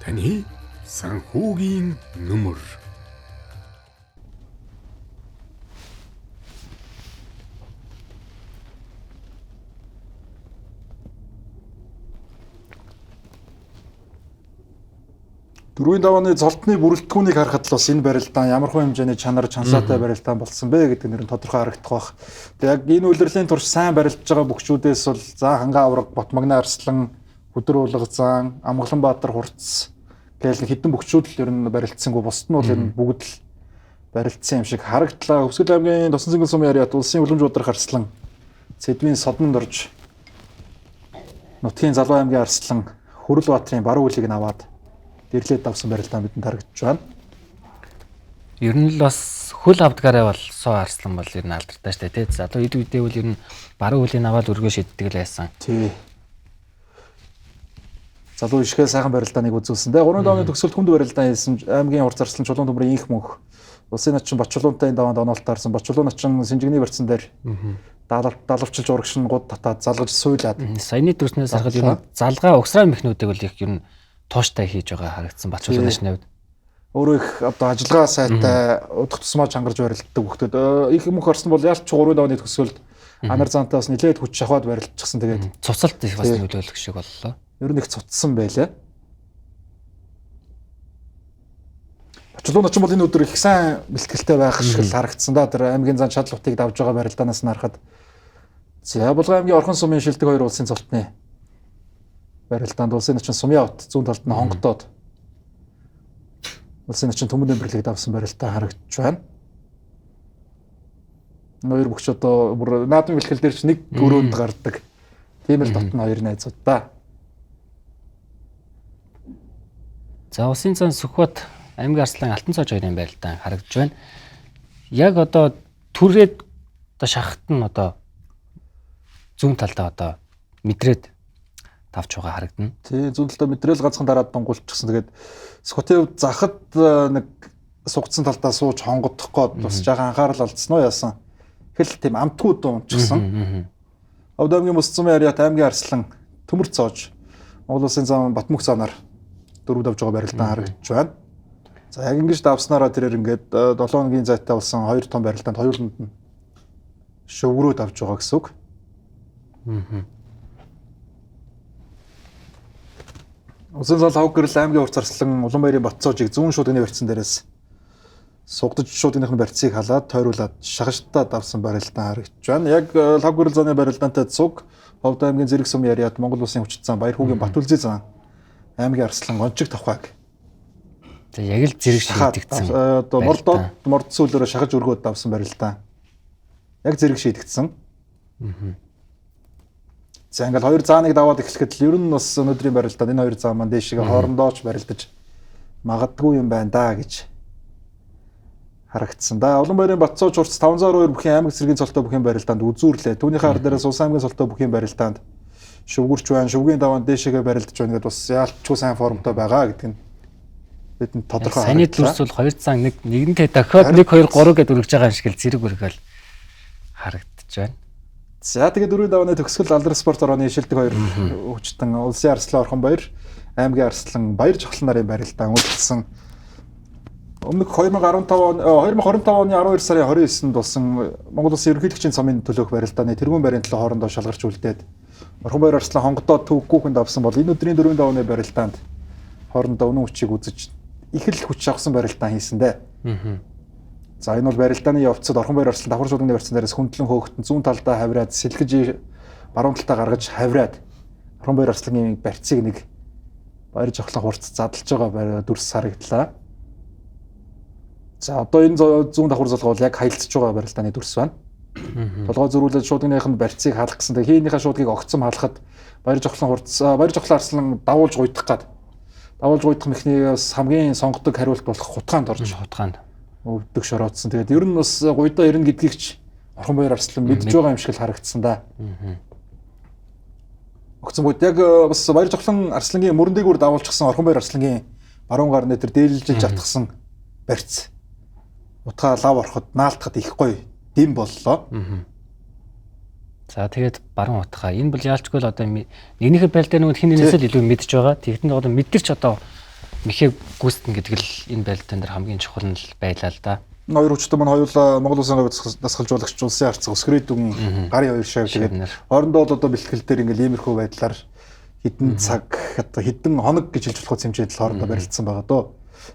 Speaker 3: Таны санхүүгийн нөмөр.
Speaker 2: Дөрвийн давааны золтны бүрэлдэхүүнийг харахад л бас энэ барилдаан ямар хөө хэмжээний чанар чансаатай барилдаан болсон бэ гэдэг нэр нь тодорхой харагдах бах. Тэгээ яг энэ үйлрлийн турш сайн барилдж байгаа бүгчүүдээс бол за хангаа авраг, Ботмагна Арслан, Өдөр уулга заан, Амгалан Баатар хурц гээл хэдэн бүгчүүд л ер нь барилдсангүй, бусд нь бол ер нь бүгд л барилдсан юм шиг харагдлаа. Өвсгөл аймгийн Тосон цэнгэл сумын яриат улсын уламж удрах Арслан, Цэдвийн Содонд орж Нутгийн Залуу аймгийн Арслан, Хүрэл Баатрын баруун үлийг аваад дэрлээд авсан барилдаан бидэнд харагдаж байна.
Speaker 1: Ер нь л бас хөл авдгаараа бол Соо Арслан бол ер нь алдартай шүү дээ. Залуу эд үедээ бол ер нь баруун хүлийн аваад өргөө шиддэг л байсан.
Speaker 2: Тий. Залуу ишгээ сайхан барилдааныг үзүүлсэн. Тэгээ 3 давааны төгсөлд хүнд барилдаан хийсэн аймгийн урт зарслан Чулуун төмрийн инх мөнх. Улсын начин Батчулуунтай энэ даваанд онолт таарсан. Батчулуун начин Синжигний барьцсан дээр далавчилж урагшин гууд татаад залгаж суйлаад.
Speaker 1: Саяны төрснөөс харахад ер нь залгаа угсраа мехнүүдийг бол их ер нь тууштай хийж байгаа харагдсан Батчулуун нашны хувьд.
Speaker 2: Өөрөө их одоо ажиллагаа сайтай удах тусмаа чангарж барилддаг хүмүүс. Их мөнх орсон бол ялч 3 давааны төгсөлд анар заантаа бас нэлээд хүч шахаад барилдчихсан. Тэгээд
Speaker 1: цуцалт их бас нөлөөлөх шиг боллоо.
Speaker 2: Ер нь их цуцсан байлаа. Батчулуун начин бол энэ өдөр их сайн бэлтгэлтэй байх шиг л харагдсан да. Тэр аймгийн зан шадлалтыг давж байгаа барилдаанаас нь харахад за Булган аймгийн Орхон сумын шилдэг 2 улсын цолтны барилдаанд улсын начин Сумьяот зүүн талд нь хонгодоод улсын начин Төмөн нэмэрлэг давсан барилдаан харагдж байна. Хоёр бүгч одоо бүр наадмын бэлтгэл дээр ч нэг төрөөнд гардаг. Тийм л дотн хоёр найзууд да.
Speaker 1: За улсын цан Сүхбат аймгийн Арслан Алтан цоож хоёрын барилдаан харагдж байна. Яг одоо түрээд одоо шахахт нь одоо зүүн талдаа одоо мэдрээд тавч байгаа харагдана.
Speaker 2: Тий, зүүн талдаа мэдрэл ганцхан дараад дунгуулчихсан. Тэгээд Сүхбатын хувьд захад нэг сугцсан талдаа сууж хонгодох гээд бас жаахан анхаарал алдсан уу яасан. Хэл тийм амтгүй дуунчихсан. Овд аймгийн Мөс цумын яриат аймгийн Арслан төмөр цоож Монгол улсын зам Батмөх цаанаар дөрөв давж байгаа барилдаан харагдж байна. За яг ингэж давснараа тэрээр ингээд 7 хоногийн зайтай болсон 2 том барилдаанд хоёуланд нь шөвгөрөө давж байгаа гэсэн үг. Улсын зал хав гэрэл аймгийн урт зарслан Улаанбаярын Батцоожийг зүүн шуудганы барьцсан дээрээс сугдаж шуудгийнхны барьцыг халаад тойруулаад шахажтаа давсан барилдаан харагдж байна. Яг хав гэрэл зааны барилдаантай цуг Овд аймгийн Зэрэг сум яриад Монгол улсын хүчит зам Баяр хүүгийн Батүлзий зам аймгийн Арслан Гончиг Тавхайг.
Speaker 1: За яг л зэрэг шийдэгдсэн.
Speaker 2: Одоо морд сүүлээрээ шахаж өргөөд давсан барилдаан. Яг зэрэг шийдэгдсэн. За ингээл хоёр зааныг даваад эхлэхэд л ер нь бас өнөөдрийн барилдаанд энэ хоёр зам маань дээшгээ хоорондоо ч барилдаж магадгүй юм байна да гэж харагдсан. Да Улаанбаярын Батцооч урц 502 бүхийн аймаг цэргийн цолтой бүхийн барилдаанд үзүүрлээ. Түүнийхээ ар дээрээс улс аймгийн цолтой бүхийн барилдаанд шөвгөрч байна. Шөвгийн даваанд дээшгээ барилдаж байна гэдээ бас яалтчгүй сайн формтой байгаа гэдэг нь бидэнд тодорхой
Speaker 1: харагдсан. Саяны төрс бол хоёр зан нэгнтэй дахиад 1 2 3 гэдээ өргөж байгаа юм шиг л зэрэг өргөөл харагдаж байна.
Speaker 2: За тэгээд дөрвийн давааны төгсгөл алдар спорт орооны шилдэг хоёр хүчтэн улсын Арслан Орхон-Баяр, аймгийн Арслан Баяр Жохлон нарын барилдаан үйлдэлсэн. Өмнөх 2025 оны 12 сарын 29-нд болсон Монгол Улсын ерөнхийлөгчийн цомын төлөөх барилдааны тэргуун барийн төлөө хоорондоо шалгарч үлдээд Орхон-Баяр Арслан хонгодоод төвггүйхэнд авсан бол энэ өдрийн дөрвийн давааны барилдаанд хоорондоо үнэн хүчийг үзэж их л хүч авсан барилдаан хийсэн дээ. За энэ бол барилдааны явцад Орхон-Баяр Арслан давхар шуудганы барьцсан дээрээс хөндлөн хөөгтөн зүүн талдаа хавраад сэлгэж баруун талдаа гаргаж хавраад Орхон-Баяр Арслангийн барьцыг нэг баяр жавхлан хурц задлж байгаа дүрс харагдлаа. За одоо энэ зүүн давхар залгаа бол яг хаялцж байгаа барилдааны дүрс байна. Толгой зөрүүлээд шуудгийнхын барьцыг хаалах гэсэн. Хийхнийхээ шуудгийг огцом халахад баяр жавхлан хурц баяр жавхлан арслан давуулж гуйдах гад. Давуулж гуйдах механикээс хамгийн сонгодог хариулт болох хутгаанд орж өвдөг шороодсон. Тэгээд ер нь бас гуйдаа ирнэ гэдгийг ч Орхон баяр арслан мэдж байгаа юм шиг л харагдсан да. Огцомгууд яг бас баяр жавхлан арслангийн мөрөн дээгүүр давуулчихсан Орхон баяр арслангийн баруун гарны тэр дээлжилж атгсан барьц. Утгаа лав ороход наалтахад их гоё дэм боллоо.
Speaker 1: За тэгээд баруун утгаа энэ бол яалчгүй л одоо нэгнийхээ байлдаа нэг хин нэнээс л илүү мэдж байгаа. Тэгэхдээ одоо мэдэрч одоо мэхээ гүйцэтэн гэдэг л энэ байлдаан дээр хамгийн чухал нь байлаа л да.
Speaker 2: Хоёр хүчтэй маань хоёулаа Монгол Улсын гавьд дасгалжуулагч улсын арц Өсгөрийн гарын хоёр шав тэгээд хоорондоо л одоо бэлтгэл дээр ингээл иймэрхүү байдлаар хэдэн цаг одоо хэдэн хоног гэж хэлж болох хэмжээнд л хоорондоо барилцсан байгаа дөө.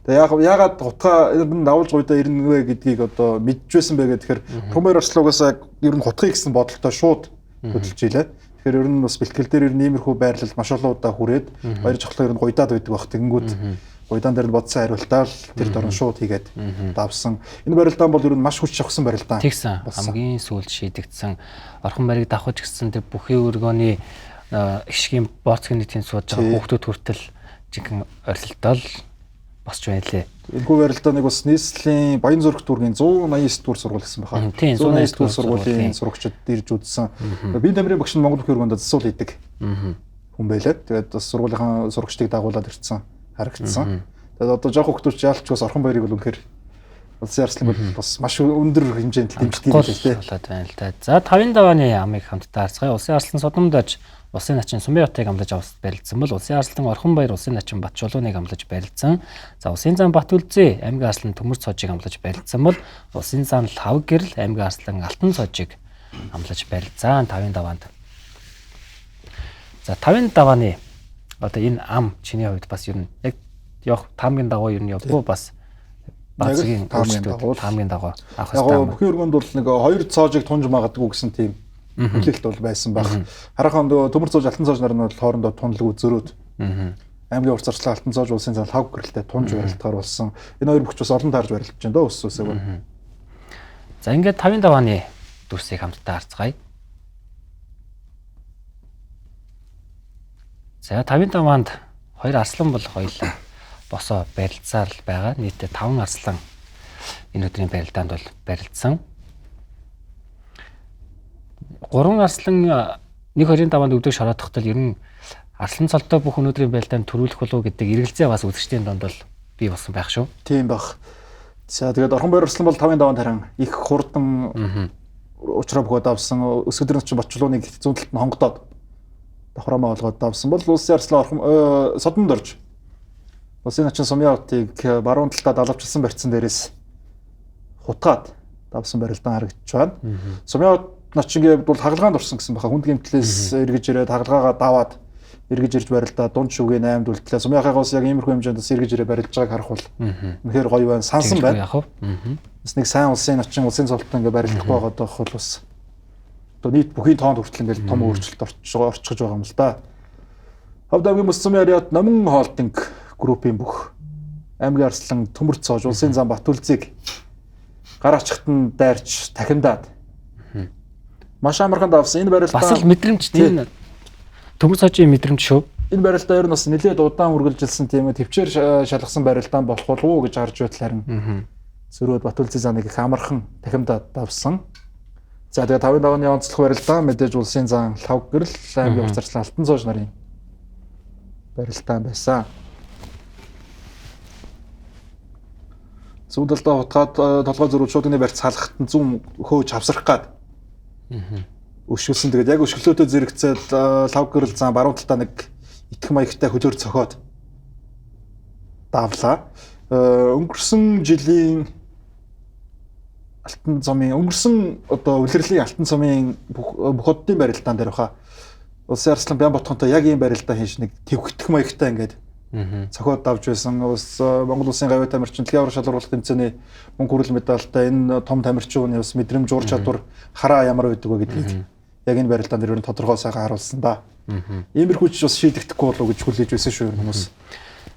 Speaker 2: Тэгээ яагаад утгаа энэ давуулж гуйдаа ирнэ вэ гэдгийг одоо мэдчихсэн бэ гэхээр Томор орчлогоос ер нь хутгыг гэсэн бодолтой шууд хөдөлж илээ. Тэгэхээр ер нь бас бэлтгэл дээр ер нь иймэрхүү байрлал маш олон удаа хүрээд баяр жавхлан ер нь гуйдаад байдаг баг. Тэгэнгүүт гуйдаан дээр нь бодсон хариултаа л тэр дорн шууд хийгээд давсан. Энэ барилдаан бол ер нь маш хүч шавхсан барилдаан.
Speaker 1: Тэгсэн. Хамгийн сүүлд шийдэгдсэн Орхон баярыг давхаж гисэн тэр бүхий өргөний ишгийн борцгийн нийтийн сууж байгаа хүүхдүүд хүртэл жинхэнэ орилтол босч байна лээ.
Speaker 2: Энэхүү барилдааныг бас нийслэлийн Баян зүрх дүүргийн 189 дугаар сургууль гэсэн байна. 189 дугаар сургуулийн сурагчид ирж үзсэн. Биеийн тамирын багш нь Монгол хөргөнд засвал хийдэг хүн байлаа. Тэгээд бас сургуулийнхаа сурагчдыг дагуулад ирсэн харагдсан. Тэгээд одоо жоох хөлтөч яалч бас Орхон баярыг бол үнэхээр улсын арслан бол бас маш өндөр хэмжээнд дэмждэг юм байна л
Speaker 1: да. За 55 оны амыг хамтдаа харцгаая. Улсын арслан Содомдож Улсын начин Сумбайотыг амлаж авалт барилдсан бол улсын арслан Орхон баяр улсын начин Батчулууныг амлаж барилдсан. За улсын зам Батүлзээ аймгийн арслан Төмөр цоожийг амлаж барилдсан бол улсын зам Лав гэрэл аймгийн арслан Алтан цоожийг амлаж барилдсан 55-нд. За 55-ны одоо энэ ам чиний хувьд бас ер нь яг явах таамгийн дагуу ер нь явгүй бас базгийн таамгийн дагуу авах хэрэгтэй.
Speaker 2: Яг бүхэн өргөнд бол нэг хоёр цоожийг тунж магадгүй гэсэн тийм хүлээлт бол байсан баг. Хараахан Төмөр цоож Алтан цоож нар нь бол хоорондоо тунлаг зөрөөд. Аймгийн урт зарчлаа Алтан цоож улсын зам Лав гэрэлтэй тунж барилдгаар болсон. Энэ хоёр бүч бас олон таарж барилдаж байна дөө ус усыг.
Speaker 1: За ингээд 55 оны дүрсийг хамтдаа харцгаая. За 55-нд хоёр арслан бол хоёлаа босоо барилцаар л байгаа. Нийтдээ 5 арслан энэ өдрийн барилдаанд бол барилдсан. 3 арслан 1.25-нд өвдөг шороодохтол ер нь арслан цолтой бүх өнөөдрийн байлдаанд төрүүлэх болов гэдэг эргэлзээ бас үзэгчдийн донд бол бий болсон байх шүү.
Speaker 2: Тийм баг. За тэгээд Орхон баяр арслан бол 55-нд харин их хурдан уучраа бөгөөд авсан. Өсгөдрийн начин Батчулууныг зүүн талд нь хонгодоод давхраамаа олгоод давсан бол улсын арслан Орхон Содомд орж улсын начин Сумбайотыг баруун талдаа далавчилсан барьцсан дээрээс хутгаад давсан барилдаан харагдаж байна. Сумбайот начингийн бол хагалгаанд орсон гэсэн баха. Хүнд гэмтлээс эргэж ирээд хагалгаагаа даваад эргэж ирж барилдаа дунд шүгээ 8-д үлдлээ. Сумбайхаагаас яг иймэрхүү хэмжээнд эргэж ирээ барилж байгааг харах бол үнэхээр гоё байна. Сансан байна. Бас нэг сайн улсын начин улсын цолтон ингээ барилдах байгаад байх бол бас одоо нийт бүхий тоонд хүртэл ингээл том өөрчлөлт орчихж байгаа юм л да. Хавд аймгийн Мөс цумын ариат Номон холдинг группийн бүх аймгийн арслан Төмөр цоож улсын зам Батүлзийг гар ачхтан дайрч тахимдаад маш амархан давсан. Энэ барилдаа
Speaker 1: бас л мэдрэмж тийм Төмөр цоожийн мэдрэмж шүү.
Speaker 2: Энэ барилдаа ер нь бас нэлээд удаан үргэлжилсэн тийм төвчээр шалгасан барилдаан болох болов уу гэж харж байтлаа харин зөрөөд Батүлзийн замыг их амархан тахимдаад давсан. За тэгээ 55 оны онцлог барилдаан мэдээж улсын зам Лав гэрэл аймгийн урт зарчлан Алтан цоож нарын барилдаан байсан. Зүүн талдаа хутгаад толгой зөрүүл шуудны барьц халахт нь зүүн хөөж авсрах гад. Өшгөлсөн. Тэгээд яг өшгөлөөдөө зэрэгцээд Лав гэрэл зам баруун талдаа нэг итгэх маягтай хөлөөр цохоод давлаа. Өнгөрсөн жилийн Алтан цомын өнгөрсөн одоо улирлын Алтан цомын бүх хотын барилдаан дээр баха улсын арслан Бян Ботхонтой яг ийм барилдаа хийж нэг твгтэх маягтай ингээд цохоод давж байсан. Бас Монгол Улсын гавь тамирчин дэлхийн аврал шалгаруулах тэмцээний мөнгө хүрэл медальтай энэ том тамирчин хүний бас мэдрэмж уур чадвар хараа ямар байдаг вэ гэдгийг яг энэ барилдаан дээр ер нь тодорхой сайхан харуулсан да. Иймэрхүү ч бас шийдэгдэхгүй болов гэж хүлээж байсан шүү хүмүүс.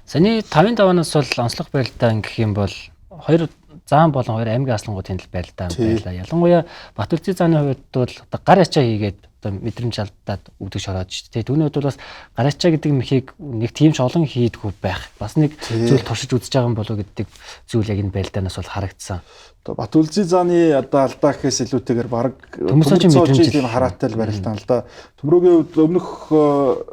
Speaker 1: Саний 55-наас бол онцлог барилдаан гэх юм бол хоёр заан болон хоёр аймгийн аслангуудын барилдаан байлаа. Ялангуяа Батүрцгийн зааны хувьд бол одоо гар ачаа хийгээд одоо мэдрэмж алдаад өгдөг шороод шүү дээ. Түүний хувьд бол бас гар ачаа гэдэг мөхийг нэг тийм ч олон хийдгүү байх. Бас нэг зүйл туршиж үзэж байгаа юм болов гэдэг зүйл яг энэ барилдаанаас бол харагдсан.
Speaker 2: Одоо Батүрцгийн зааны одоо алдаа гэхээс илүүтэйгээр баг
Speaker 1: Төмөрцөгийн мэдрэмж
Speaker 2: тийм хараатай л барилдаан л да. Төмрөгийн хувьд өмнөх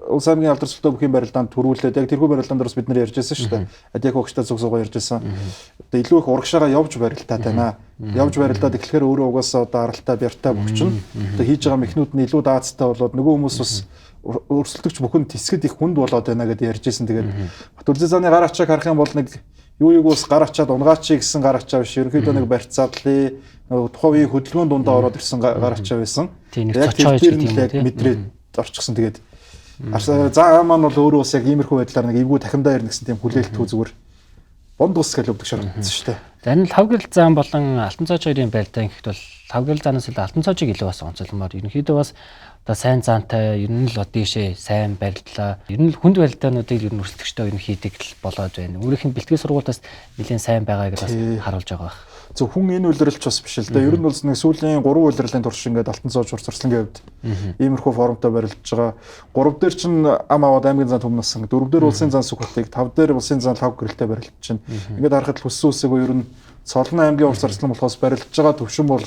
Speaker 2: улс аймгийн алдар цогтой бүхийн барилдаанд төрүүлээд яг тэрхүү барилдаан дээр бас бид нар ярьж байсан шүү дээ. Адяг хогчтой зүг сугаа ярьж байсан. Одоо илүү их урагшаага явж барилдаад байна. Явж барилдаад эхлэхээр өөрөө угаасаа одоо аралтай бяртай бөхчин. Одоо хийж байгаа мехнүүд нь илүү даацтай болоод нөгөө хүмүүс бас өрсөлдөгч бүхэнд тэсгэд их хүнд болоод байна гэдээ ярьж байсан. Тэгээд Батүрцгийн зааны гар ачааг харах юм бол нэг юу юус гар ачаад унгаачи гэсэн гар ачаа биш. Ерөнхийдөө нэг барьцаадлын тухайн үеийн хөдөлгөөнд дундаа ороод ирсэн гар ачаа байсан. Яг тэр нь яг мэдрээд орчихсон. Тэгээд заа маань бол өөрөө бас яг иймэрхүү байдлаар нэг эвгүй тахимдаа ирнэ гэсэн тийм хүлээлтгүй зүгээр бонд ус гэж өгдөг шаардсан шүү дээ.
Speaker 1: Энэ лавгэрэл заан болон алтан цоож хоёрын барилдаан гэхэд бол лавгэрэл заанаас илүү алтан цоожийг илүү бас онцолмоор ерөнхийдөө бас одоо сайн заантай ер нь л одишээ сайн барилдлаа. Ер нь хүнд барилдаануудыг ер нь өрсөлдөгчтэй ер нь хийдэг л болоод байна. Өөрийнх нь бэлтгэл сургуультаас нэлээд сайн байгааг бас харуулж байгаа байна.
Speaker 2: Зөв хүн энэ үйлрэлч бас биш л дээ. Ер нь бол нэг сүүлийн 3 үйлрэлийн турш ингээд алтан цоож урсгалын хувьд иймэрхүү формтой барилдж байгаа. 3 дээр чинь ам аваад аймгийн зан төмнөсөн. 4 дээр улсын зан сүхэлтийг, 5 дээр улсын зан лав гэрэлтэй барилдж чинь. Ингээд харахад л хүссэн үсээгөө ер нь Цолон аймгийн урс арслан болохоос барилдж байгаа төвшин бол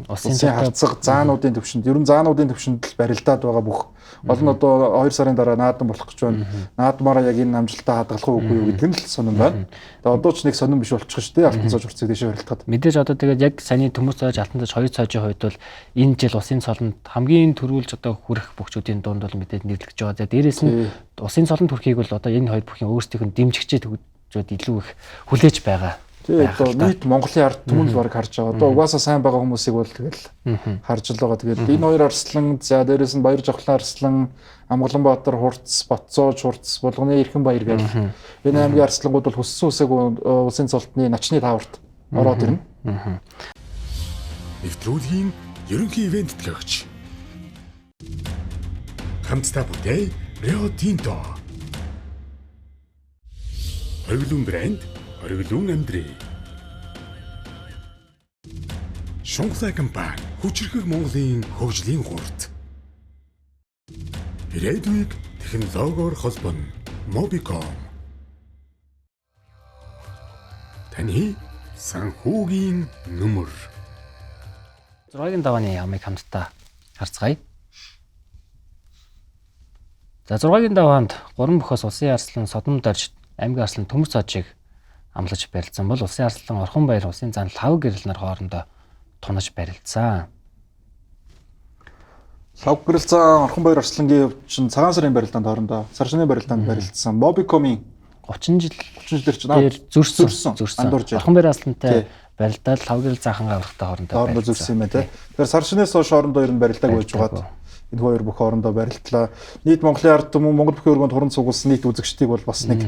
Speaker 2: улсын харцаг заануудын төвшөнд ер нь заануудын төвшөнд л барилдаад байгаа бүх олон одоо 2 сарын дараа наадан болох гэж байна. Наадмаараа яг энэ амжилтаа хадгалах уугүй юу гэдэг нь л сонирн байна. Тэгээ одоо ч нэг сонирн биш болчих шүү дээ. Алтан цоож урцыг дэше барилдахад.
Speaker 1: Мэдээж одоо тэгээд яг саний төмөр цоож алтан цоож хоёр цоожийн хувьд бол энэ жил улсын цолонд хамгийн төрүүлж одоо хүрэх бүгчүүдийн дунд бол мэдээж нэрлэгдэж байгаа. За дээрэс нь улсын цолонд хүрэхийг бол одоо энэ хоёр бүхэн өөрсдийнх нь дэмжигчээ төгсөд илүү их хүлээж байгаа.
Speaker 2: Тэгээ одоо нийт Монголын ард түмэн л баг харж байгаа. Одоо угаасаа сайн байгаа хүмүүсийг бол тэгэл харж л байгаа. Тэгээд энэ хоёр арслан за дээрэс нь Баяр Жавхлан арслан, Амгаланбаатар хурц, Батцоож хурц, Булганы Эрхэн баяр гэдэг. Энэ аймгийн арслангууд бол хүссэн үсэг улсын цолтны начны тааварт ороод ирнэ.
Speaker 3: Нэвтрүүлгийн ерөнхий ивент төлөөгч. Хамтдаа бүтээй Rio Tinto. Оргилуун брэнд Оргилуун амьдрий. Шунхлай компани хүчирхэг Монголын хөгжлийн гурт. Ирээдүйг технологиор холбоно Mobicom. Таны санхүүгийн нөмөр.
Speaker 1: 6-гийн давааны ямыг хамтдаа харцгаая. За 6-гийн даваанд 3 бөхөөс улсын арслан Содом Дорж аймгийн арслан Төмөр цоожийг амлаж барилдсан бол улсын арслан Орхон баяр улсын зан лав гэрэл нар хоорондоо тунаж барилдсан.
Speaker 2: Лав гэрэл зан Орхон баяр арслангийн чинь цагаан сарын барилдаанд хоорондоо сар шөнийн барилдаанд барилдсан. Mobicom-ийн
Speaker 1: 30
Speaker 2: дээр чинь
Speaker 1: зөрсөн. Орхон баяр арслантай барилдаад лав гэрэл заахангаа аврахтай хоорондоо
Speaker 2: зөрсөн юм байна те. Тэгэхээр сар шөнөөс хойш хоорондоо ер нь барилдааг байж байгаад энэ хоёр бүх хоорондоо барилдлаа. Нийт Монголын ард түмэн Монгол бүхэн өргөнд хуран цугулсан нийт үзэгчдийг бол бас нэг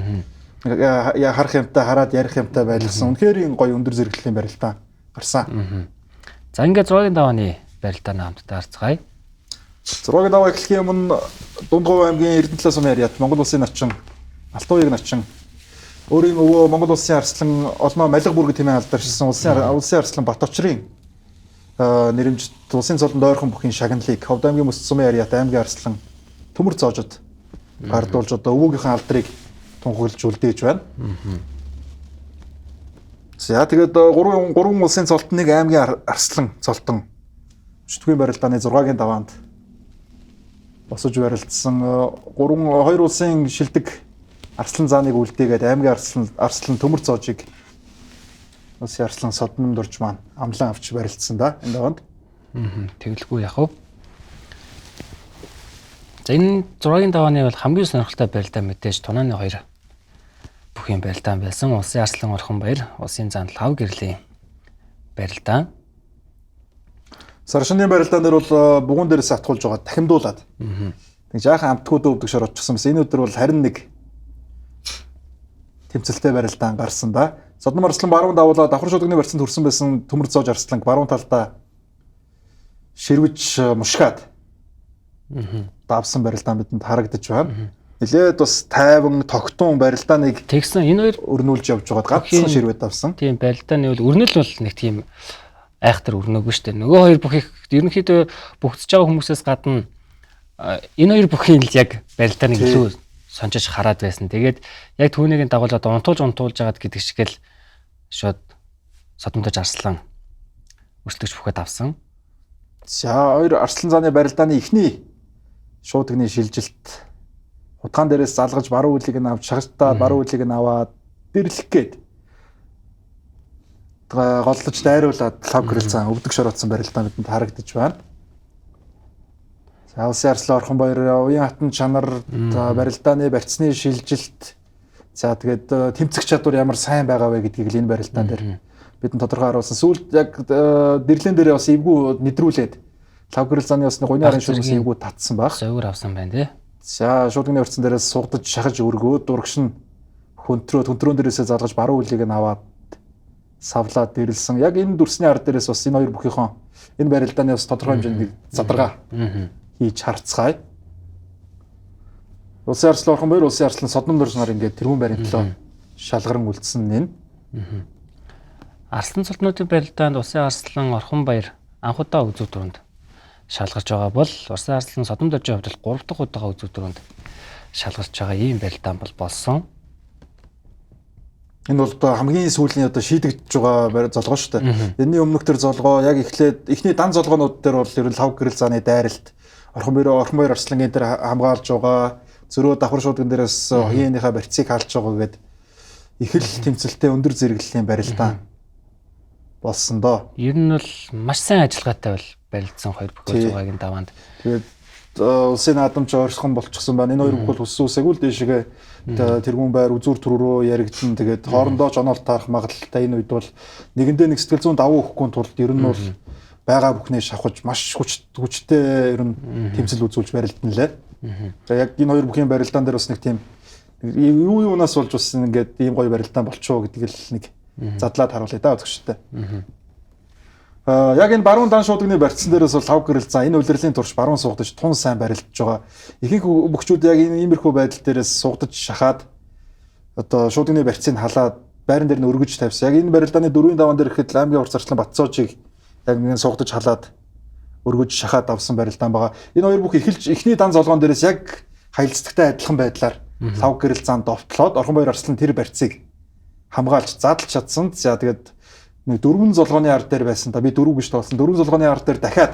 Speaker 2: харах юмтай хараад ярих юмтай байлгасан. Үнэхээр гоё өндөр зэрэглэлийн барилдаа гарсан.
Speaker 1: За ингээд 6-гийн давааны барилдааны хамтдаа харцгаая.
Speaker 2: 6-гийн даваа эхлэхийн өмнө Дундгов аймгийн Эрдэнэтлээ сумын яриад Монгол улсын начин Алтан уяг начин өөрийн өвөө Монгол улсын арслан олноо Малиг бүрэг тэмээ алдаршилсан улсын арслан Баточрын нэрэмжит улсын цолонд ойрхон бүхийн шагналыг Ховд аймгийн Мөс сумын яриад аймгийн арслан Төмөр цоожод гардуулж одоо өвөөгийнхээ алдрыг тунхаглаж үлдээж байна. За тэгээд 3 улсын цолтныг аймгийн арслан цолтон шүтгүүн барилдааны 6-гийн даваанд босож барилдсан 2 улсын шилдэг арслан зааныг үлдээгээд аймгийн арслан Төмөр цоожийг улсын арслан Содом Дорж маань амлан авч барилдсан да энэ даваанд.
Speaker 1: Тэглэхгүй яах вэ? За энэ 6-гийн давааны бол хамгийн сонирхолтой барилдаа мэдээж тунааны 2 бүхийн барилдаан байсан. Улсын арслан Орхон баяр, улсын зан лав гэрлийн барилдаан.
Speaker 2: Сар шөнийн барилдаан дээр бол бугуун дээрээс атгуулж байгаа дахимдуулаад. Тэг жаахан амтгууд өвдөг шорочсон бас энэ өдөр бол харин нэг тэмцэлтэй барилдаан гарсан да. Содом арслан баруун давуулаа давхар шударганы барьцанд хүрсэн байсан Төмөр цоож арслан баруун талдаа ширвэж мушгаад давсан барилдаа бидэнд харагдаж байна. Нилээд бас тайван тогтун барилдааныг
Speaker 1: Тэгсэн энэ хоёр
Speaker 2: өрнүүлж явж байгаад ганцхан ширвээ давсан.
Speaker 1: тийм барилдааны бол өрнөл бол нэг тийм айхтар өрнөөгүй шүү дээ. Нөгөө хоёр бүхийг ерөнхийдөө бүгдж байгаа хүмүүсээс гадна энэ хоёр бүхий л яг барилдааныг илүү сонжиж хараад байсан. Тэгээд яг түүнийг дагуулад унтуулж жагаад гэдэг чигээл шууд содомдож арслан өрсөлдөгч бүхэд авсан.
Speaker 2: За хоёр Арслан зааны барилдааны эхний шуудгны шилжилт хутгаан дээрээс залгаж баруун үлийг нь авч шагналтаа баруун үлийг нь аваад дэрлэх гээд голлож дайруулад лав гэрэлцэн өвдөг шороотсон барилдаа бидэнд харагдаж байна. За улсын арслан орхон баяр уян хатан чанар барилдааны барьцны шилжилт за тэгээд тэмцэх чадвар ямар сайн байгаа вэ гэдгийг л энэ барилдаан дээр бидэнд тодорхой харуулсан. Сүүлд яг дэрлэн дээрээ бас эвгүй нэдрүүлээд лав гэрэлцэний бас гуйны арын шүрмэс эвгүй татсан баг.
Speaker 1: Зовөр авсан байна тий.
Speaker 2: За шуудганы өрцөн дээрээс сугдаж шахаж өргөөд дурагш нь хөнтрөөн дээрээсээ залгаж баруун үлийг нь аваад савлаад дэрлсэн. Яг энэ дүрсний ард дээрээс бас энэ хоёр бүхийнхэн энэ барилдааны бас тодорхой хэмжээний задаргаа хийж харцгаая. Улсын арслан орхон баяр улсын арслан содном дөрс нар ингээд тэрүүн баримтлаа шалгаран үлдсэн нь.
Speaker 1: Арслан цолтнуудын барилдаанд улсын арслан орхон баяр анх удаа үзүү дүрэнд шалгарч байгаа бол улсын арслан содом дөржийн хувьд 3 дахь удаага үзүү дүрэнд шалгарч байгаа ийм барилдаан бол болсон.
Speaker 2: Энэ бол одоо хамгийн сүүлийн одоо шийдэгдэж байгаа золгоо шүү дээ. Энэний өмнөх төр золгоо яг эхлээд эхний дан золгоонууд дээр бол ер нь лав гэрэл зааны дайралт орхон баяр арслангийн дээр хамгаалж байгаа зөрөө давхар шуудган дээрээс хооныхаа барьцыг халж байгаа гэдэг их л тэмцэлтэй өндөр зэрэглэлийн барилдаан болсон доо.
Speaker 1: Ер нь бол маш сайн ажиллагаатай бол барилдсан хоёр бүхэл зугаагийн даваанд.
Speaker 2: Тэгээд улсын наадамч ойрхон болчихсон байна. Энэ хоёр бүхэл хүссэн үсээгүүл дээшгээ тэргүүн байр үзүүр төрөөрөө яригдсан. Тэгээд хоорондоо ч оноолт таарах магадaltaй энэ үед бол нэгэндээ нэг сэтгэл зүйн давуу өгөхгүй тулд ер нь бол байгаа бүхнээ шавхаж маш хүчтэй ер нь тэмцэл үзүүлж барилдана лээ. За яг энэ хоёр бүхийн барилдаан дээр бас нэг тийм юунаас болж бас ингээд ийм гоё барилдаан болчихоо гэдгийг л нэг задлаад харуулъя да үзэгчтэй. Яг энэ баруун дан шуудганы барьцсан дээрээс бол лав гэрэл за энэ улирлын турш баруун суугдаж тун сайн барилдж байгаа. Ихэнх бөхчүүд яг энэ иймэрхүү байдал дээрээс суугдаж шахаад одоо шуудганы барьцыг халаад байран дээр нь өргөж тавьсан. Яг энэ барилдааны 4-ийн даваан дээр ихэд аймгийн урт зарчлан Батцоожийг яг нэг суугдаж халаад өргөж шахаад авсан барилдаан байгаа. Энэ хоёр бүх эхний дан золгоон дээрээс яг хаялцдагтай адилхан байдлаар лав гэрэл зан довтлоод орхон баяр арслан тэр барьцыг хамгаалж задлж чадсан. За тэгээд нэг 4 золгооны ард дээр байсан да би 4 гэж тоолсон. 4 золгооны ард дээр дахиад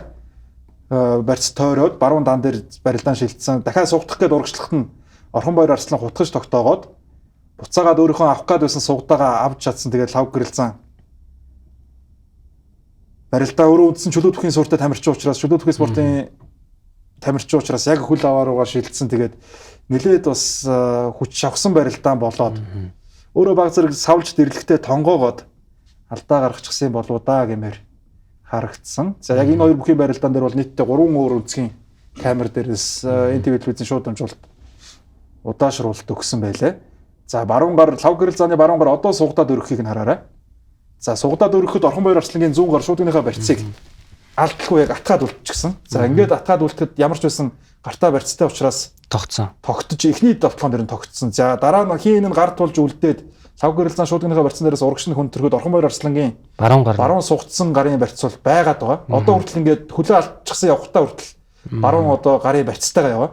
Speaker 2: барьц тойроод баруун дан дээр барилдаан шилжсэн. Дахиад сугдах гээд урагшлахт нь орхон баяр арслан хутгаж тогтоогоод буцаагаад өөрийнхөө авах гээд байсан сугдаагаа авч чадсан. Тэгээд лав гэрэл зан барилдаа өөрөө үндсэн чөлөө түүхийн суурьтай тамирчин учраас чөлөө түүхийн спортын тамирчин учраас яг хөл авааруугаар шилжсэн. Тэгээд нэлээд бас хүч авсан барилдаан болоод өөрөө баг зэрэг савлж дэрлэгтэй тонгоогоод алдаа гаргачихсан болов даа гэмээр харагдсан. За яг энэ хоёр бүхийн барилдаан дээр бол нийтдээ 3 өөр үндэсгийн камер дээрээс энэ телевизийн шууд дамжуулалт удаашруулалт өгсөн байлээ. За баруун гар лав гэрэл зааны баруун гар одоо сугдаад өргөхийг нь хараарай. За сугдаад өргөхөд орхон баяр арслангийн зүүн гар шуудгийнхаа барьцыг алдалгүй яг атгаад үлдчихсэн. За ингээд атгаад үлдэхэд ямар ч байсан гартаа барьцтай учраас тогтож эхний давталгаан дээр нь тогтсон. За дараа нь хийн энэ гар тулж үлдээд лав гэрэл зан шуудгийнхаа барьцсан дээрээс урагш нь хөнтөрөхөд орхон баяр арслангийн баруун сугдсан гарын барьц бол байгаад байгаа. Одоо хүртэл ингээд хөлөө алдчихсан явахтаа хүртэл баруун одоо гарын барьцтайгаа яваа.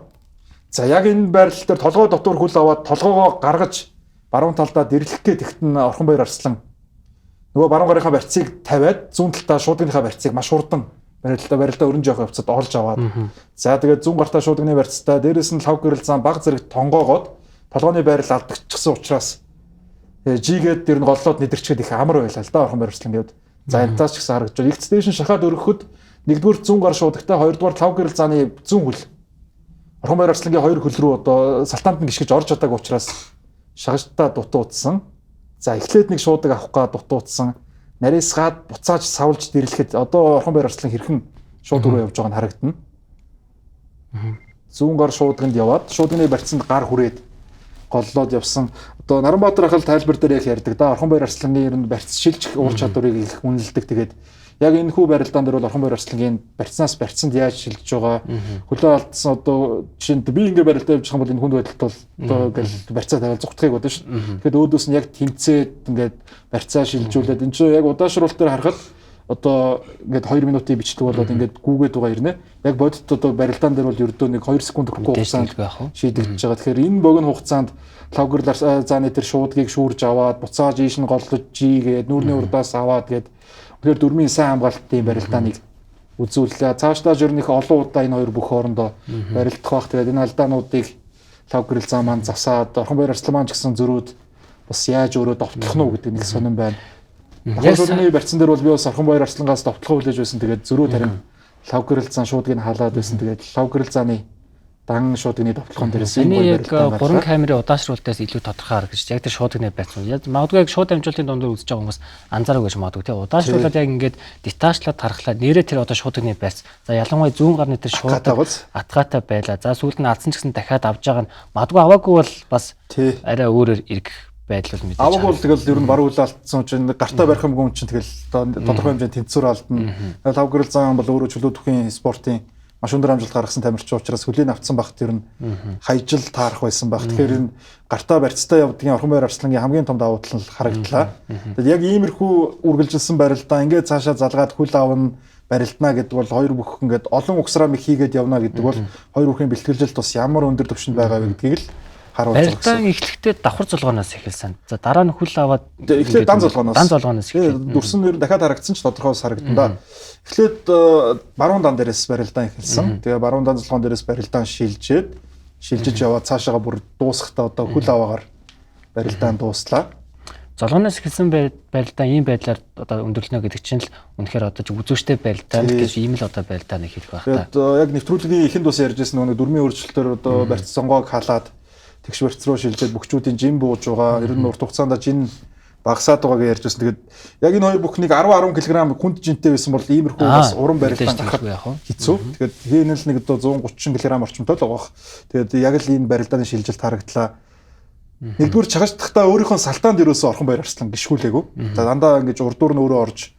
Speaker 2: За яг энэ байрлал дээр толгой дотор хөл аваад толгоогоо гаргаж баруун талдаа дэрлэх гээд ихтэн орхон баяр арслан нөгөө баруун гарынхаа барьцыг тавиад зүүн талдаа шуудгийнхаа барьцыг маш хурдан барилдаа өрнж явах явцад олж аваад за тэгээд зүүн гартаа шуудганы барьцтай дээрээс нь лав гэрэл зан баг зэрэг тонгоогоод толгойн байрал алдагдчихсан учраас жигээд дэр нь голлоод нэдэрчгээд их амар байлаа л да орхон баяр арслан гэвд. За энтаас ч гэсэн харагдаж байна. Игц дэшин шахаад өргөхөд нэгдүгээр зүүн гар шуудагтай хоёрдугаар лав гэрэл зааны зүүн хөл орхон баяр арслангийн хоёр хөл рүү одоо салтаанд нь гიშгэж орж чадаагүй учраас шагажтаа дутуудсан. За эхлээд нэг шуудаг авах га дутуудсан. Нарийсгаад буцааж савлж дэрлэхэд одоо орхон баяр арслан хэрхэн шууд руу явж байгаа нь харагдана. Зүүн гар шуудганд яваад шуудганы барьцанд гар хүрээд голлоод явсан. Одоо Наранбаатар ахал тайлбар дээр яг ярьдаг да орхон баяр арсланы ер нь барьц шилжих ур чадварыг их үнэлдэг. Тэгээд яг энэ хүү барилдаан дээр бол Орхон баяр арслангийн барьцнаас барьцанд яаж шилжиж байгаа хөлөө алдсан одоо жишээ нь би ингээ барилдаа явж байгаа бол энэ хүнд байдалд бол одоо ингээл барьцаа тавиал зүгтхийг бодно шүү. Тэгэхээр өөдөөс нь яг тэмцээд ингээд барьцаа шилжүүлээд энэ чинь яг удаашруулалтаар харахад одоо ингээд 2 минутын бичлэг болоод ингээд гүүгээд байгаа ирнэ. Яг бодит одоо барилдаан дээр бол ердөө нэг 2 секунд хүрэхгүй хугацаанд шийдэгдэж байгаа. Тэгэхээр энэ богино хугацаанд лавгар зааны тэр шуудгийг шүүрж аваад буцааж ийш нь голлож жигээд нүүрний урдаас аваад гээд тэгэхээр дөрмийн сайн хамгаалтын барилдааныг үзүүллээ. Цаашдаа жирнэх олон удаа энэ хоёр бүх хоорондоо барилдах бах. Тэгээд энэ алдаануудыг лавгар зам маань засаад Орхон баяр арслан маань ч гэсэн зөрүүд бас яаж өөрөө довтлох нь уу гэдэг нэг сонирн байна. Яг шуудны барьцсан дээр бол би бас Орхон баяр арслангаас довтлохоо хүлээж байсан. Тэгээд зөрүүд харин лавгар зам шуудгийг халаад байсан. Тэгээд лавгар зааны дан шуудны довтлохын дээрээс
Speaker 1: энэ яг 3 камерын удаашруулалтаас илүү тодорхой харагдаж яг тэр шуудны байцсан. Яг магадгүй яг шууд амжилтын дундуур үзэж байгаа хүмүүс анзаараагүй гэж магадгүй тий. Удаашруулаад яг ингээд детачлаад харахлаа нэрээ тэр одоо шуудны байц. За ялангуяа зүүн гарны тэр шууд атгаатай байлаа. За сүүлд нь алдсан ч гэсэн дахиад авж байгаа нь магадгүй аваагүй бол бас арай өөрөөр ирэх байдал бол мэдээж.
Speaker 2: Аваагүй бол тэгэл ер нь баруун үл алдсан чинь гартаа барих юмгүй чинь тэгэл тодорхой хэмжээнд тэнцвэр алдна. Лавгар зам бол өөрөө чөлөөтөхийн спортын маш өндөр амжилт гаргасан тамирчин учраас хөлийн авцсан багт ер нь хайжил таарах байсан баг. Тэгэхээр энэ гартаа барьцтай явдгийн Орхон баяр арслангийн хамгийн том давуу тал нь харагдлаа. Тэгэд яг иймэрхүү үргэлжилсэн барилдаа ингээд цаашаа залгаад хөл авна барилдана гэдэг бол хоёр бүх ингээд олон угсраа мэд хийгээд явна гэдэг бол хоёр бүхэн бэлтгэлжилт бас ямар өндөр түвшинд байгаа вэ гэдгийг л харуулж байгаа.
Speaker 1: Барилдаан эхлэхдээ давхар зулгооноос эхэлсэн. За дараа нь хөл аваад
Speaker 2: эхлээд дан зулгооноос
Speaker 1: эхэлсэн.
Speaker 2: Дүрсэн нь дахиад харагдсан ч тодорхой харагдан да. Эхлээд баруун дан дээрээс барилдаан эхэлсэн. Тэгээ баруун дан зулгаан дээрээс барилдаан шилжиж яваад цаашаага бүр дуусахдаа одоо хөл аваагаар барилдаан дууслаа.
Speaker 1: Золгооноос эхэлсэн барилдаан ийм байдлаар одоо өндөрлөнө гэдэг чинь л үнэхээр одоо үзүүштэй барилдаан гэж ийм л одоо барилдааныг хэлэх байх та.
Speaker 2: Тэгээд яг нэвтрүүлгийн эхэнд бас ярьж байсан нэг дөрмийн өөрчлөлтөөр одоо барьц сонгоог халаад тэгш барьц руу шилжээд бөхчүүдийн жин бууж байгаа. Ер нь урт хугацаанд жин багасаад байгааг ярьж байсан. Тэгээд яг энэ хоёр бүхнийг 10 кг хүнд жинтэй байсан бол иймэрхүү бас уран барилдаан гаргах хэцүү. Тэгээд хийн л нэг одоо 130 кг орчимтой л байгаа. Тэгээд яг л энэ барилдааны шилжилт харагдлаа. Нэгдүгээр чагаждахтаа өөрийнхөө салтаанд ерөөсөө Орхон баяр арслан гიშгүүлээгүй. Дандаа ингэж урдуур нь өөрөө орж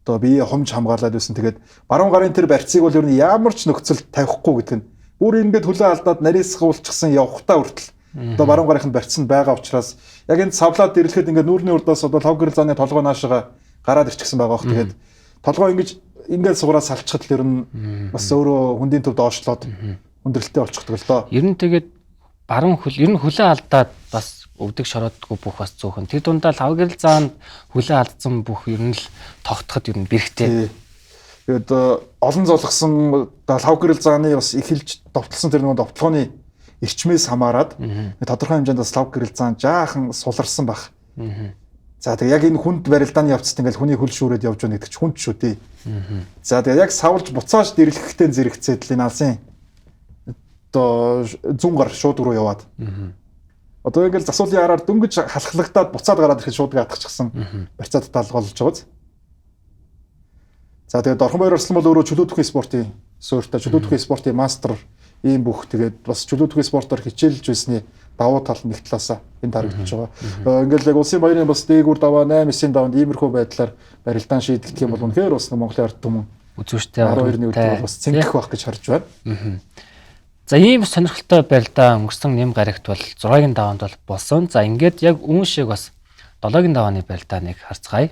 Speaker 2: одоо бие хомж хамгаалаад байсан. Тэгээд баруун гарын тэр барьцыг бол ер нь ямар ч нөхцөл тавихгүй гэдэг нь бүр ингээд хөлөө алдаад нарийсгуулчихсан явхтаа хүртэл одоо баруун гарынханд барьцсан байгаа учраас яг энэ савлаад ирэхэд ингээд нүүрний урдаас одоо лавгар зааны толгой наашаага гараад ирчихсэн байгаа бох. Тэгээд толгой ингээд сугараад салчхад л ер нь бас өөрөө хүндийн төв доошлоод хүндрэлтэй болчихдог л доо.
Speaker 1: Ер нь тэгээд баруун хөл ер нь хөлөө алдаад бас өвдөг шороодгүй бүх бас зөөхөн. Тэр дундаа лавгар заанд хөлөө алдсан бүх ер нь л тогтоход ер нь бэрхтээ.
Speaker 2: Тэгээд олон золгосон лавгар зааны бас эхэлж довтлсон тэр нэг довтлооны эрчмээс хамаарад тодорхой хэмжээнд бас лавгар заан жаахан суларсан баг. За тэгээ яг энэ хүнд барилдааны явцад ингээл хүний хөл шүүрээд явж байгаа гэдэг чинь хүнд шүү дээ. За тэгээ яг савлж буцааж дэрлэхтэй зэрэгцээд л энэ алсын одоо зүүн гар шууд руу яваад. Одоо ингээл засуулын араар дөнгөж халахлагдаад буцаад гараад ирэхэд шууд гатчихсан барьцаад талгалж байгааз. За тэгээд Орхон баяр арслан бол өөрөө чөлөөтөхийн спортын суурьтай чөлөөтөхийн спортын мастер ийм бүх тэгээд бас чөлөөтөхийн спортоор хичээлж байсны давуу тал нэг талаасаа энд харагдаж байгаа. Ингээл яг улсын баярын бас дээгүүр даваа 8-9 даванд иймэрхүү байдлаар барилдаан шийдэгдэх юм бол үнэхээр бас Монголын ард түмэн
Speaker 1: үзүүштэй
Speaker 2: 12-ны үед бас цэнгэх байх гэж харж байна.
Speaker 1: За ийм сонирхолтой барилдаан өнгөрсөн нэм гарагт бол 6-гийн даваанд бол болсон. За ингээд яг өмнө шиг бас 7-гийн давааны барилдааныг харцгаая.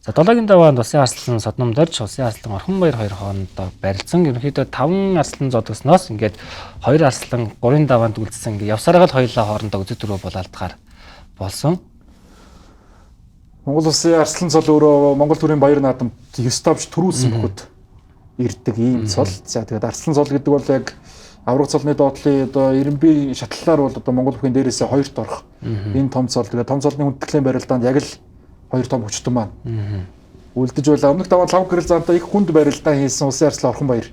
Speaker 1: За 7-гийн даваанд Улсын арслан Содномдорж, Улсын арслан Орхон баяр хоёр хоорондоо барилдсан. Ерөнхийдөө 5 арслан зодгосноос ингээд 2 арслан 3-ын даваанд үлдсэн. Ингээд явсараа л хоёулаа хоорондоо үзэл төрөө болалдгаар болсон.
Speaker 2: Монгол Улсын арслан цол өөрөө Монгол төрийн баяр наадамд 9 тавч төрүүлсэн бөхөд ирдэг ийм цол. За тэгээд арслан цол гэдэг бол яг авраг цолны доотлын одоо Ирэмбийн шатлалаар бол одоо Монгол бүхэн дээрээсээ 2-т орох. Энэ том цол. Тэгээд том цолны хүндэтгэлийн барилдаанд яг л 2 том хүчтэн маань үлдэж байла. Өмнөх даваа лавгар заантай их хүнд барилдаан хийсэн Улсын арслан Орхон баяр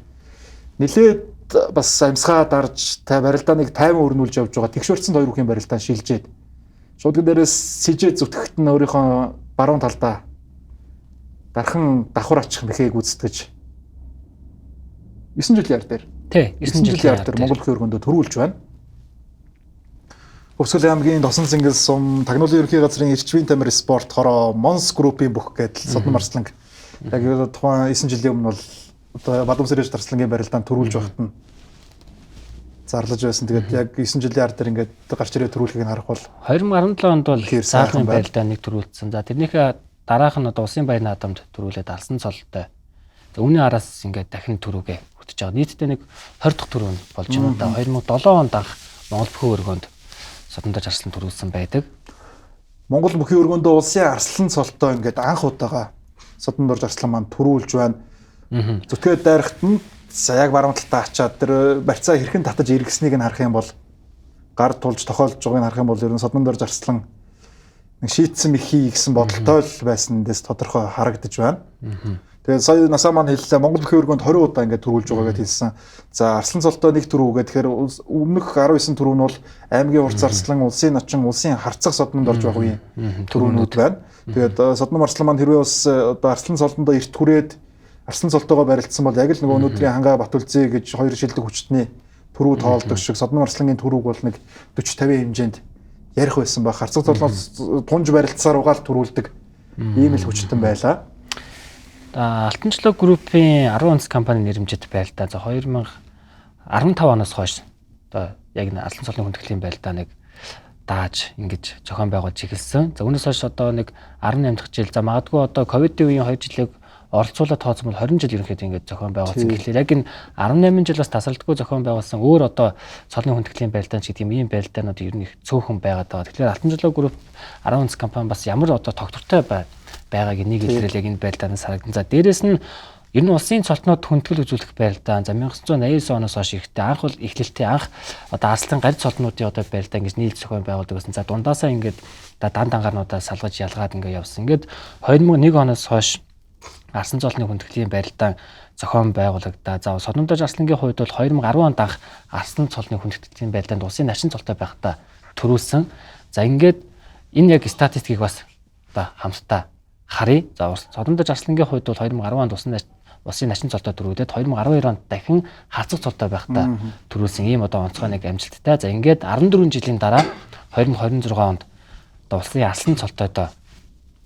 Speaker 2: нэлээд бас амьсгаа дарж барилдааныг тайван өрнүүлж явж байгаа. Тэгшвэрцэнд 2 бүхэн барилдаан шилжээд шуудган дээрээс сэжээ зүтгэхт нь өөрийнхөө баруун талдаа дархан давхар очих мэхийг гүйцэтгэж 9 жилийн ар дээр.
Speaker 1: Тий, 9 жилийн ар дээр
Speaker 2: Монгол бүхэн өргөндөө төрүүлж байна. Өвсгөл аймгийн Тосон Цэнгэл сум Тагнуулын ерөнхий газрын эрчмийн тамир спорт хороо Монс группийн бүх гэдэл Содон Марсланг яг тухайн 9 жилийн өмнө бол одоо Бадам Сэрэж Дарслангийн барилдаанд төрүүлж байхад нь зарлаж байсан. Тэгээд яг 9 жилийн ар дээр ингээд гарч ирээ төрүүлэхийг харах бол
Speaker 1: 2017 онд бол
Speaker 2: сайхан
Speaker 1: заалны байлдаа нэг төрүүлсэн. За тэрнийхээ дараах нь одоо Улсын баярын наадамд төрүүлээд алсан цолтой. Үүний араас ингээд дахин төрүүгээ хөтөж байгаа. Нийтдээ нэг 20 дахь төрөө болж байна да. 2007 онд анх Монгол бүхэн өргөнд Содондож арслан төрүүлсэн байдаг.
Speaker 2: Монгол бүхэн өргөндөө улсын арслан цолтой ингээд анх удаага Содондож арслан маань төрүүлж байна. Зүтгээд дайрахт нь яг баруун талдаа ачаад тэр барьцаа хэрхэн татаж иргэснийг нь харах юм бол гар тулж тохиолж байгааг харах юм бол ер нь Содондож арслан нэг шийтсэн мөхий гэсэн бодолтой л байсан дэс тодорхой харагдаж байна. Тэгээд сая насаа маань хэллээ Монгол бүхэн өргөнд 20 удаа ингээд төрүүлж байгаа гэдээ хэлсэн. За арслан цолтой нэг төрүүгээ тэгэхээр өмнөх 19 төрүү нь бол аймгийн урт зарслан, улсын начин, улсын харцах Содонд орж байх үеийн төрүүнүүд байна. Тэгээд Содон Марслан маань хэрвээ бас одоо арслан цолтондоо эрт хүрээд арслан цолтойгоо барилдсан бол яг л нөгөө өнөөдрийн Хангаа Батүлзээ гэж хоёр шилдэг хүчтний төрүү тоолдог шиг Содон Марслангийн төрүүг бол нэг 40-50 хэмжээнд ярих байсан ба харцаг цолноос тунж барилдсаар угаал төрүүлдэг ийм л хүчтэн байлаа.
Speaker 1: Алтанчлог группийн 10 онц компани нэрмжит байлдаа. За 2015 оноос хойш одоо яг алсан цолны хүндэтгэлийн байлдаа нэг дааж ингэж зохион байгуулж эхэлсэн. За үүнээс хойш одоо нэг 18 дахь жил. За магадгүй одоо ковидын үеийн 2 жилийг оролцуулаад тооцсон бол 20 жил ерөнхийдөө ингэж зохион байгуулсан. Тэгэхээр яг энэ 18 жил бас тасралтгүй зохион байгуулсан өөр одоо цолны хүндэтгэлийн байлдаан ч гэдэг юм ийм байлдаанууд ер нь их цөөхөн байгаад байгаа. Тэгэхээр Алтанчлог групп 10 онц компани бас ямар одоо тогтвортой байгааг энийг илэрэл яг энэ байлдаанаас харагдан. За дээрэс нь ер нь улсын цолтнууд хүндэтгэл үзүүлэх байлдаан. За 1989 оноос хойш ихтэй анх бол эхлэлтийн анх одоо арслан гарь цолтнуудын одоо байлдаан гэж нийлж зохион байгуулдаг гэсэн. За дундаасаа ингээд дан дангарнуудаа салгаж ялгаад ингээд явсан. Ингээд 2001 оноос хойш арслан цолтны хүндэтгэлийн байлдаан зохион байгуулагдаа. За Содондож арслангийн хувьд бол 2010 онд анх арслан цолтны хүндэтгэлийн байлдаанд улсын начин цолтой байхдаа төрүүлсэн. За ингээд энэ яг статистикийг бас одоо хамтдаа харъя. За Содондож арслангийн хувьд бол 2010 онд улсын начин цолтой төрүүлээд 2012 онд дахин харцаг цолтой байхдаа төрүүлсэн ийм одоо онцгой нэг амжилттай. За ингээд 14 жилийн дараа 2026 онд одоо улсын арслан цолтойдоо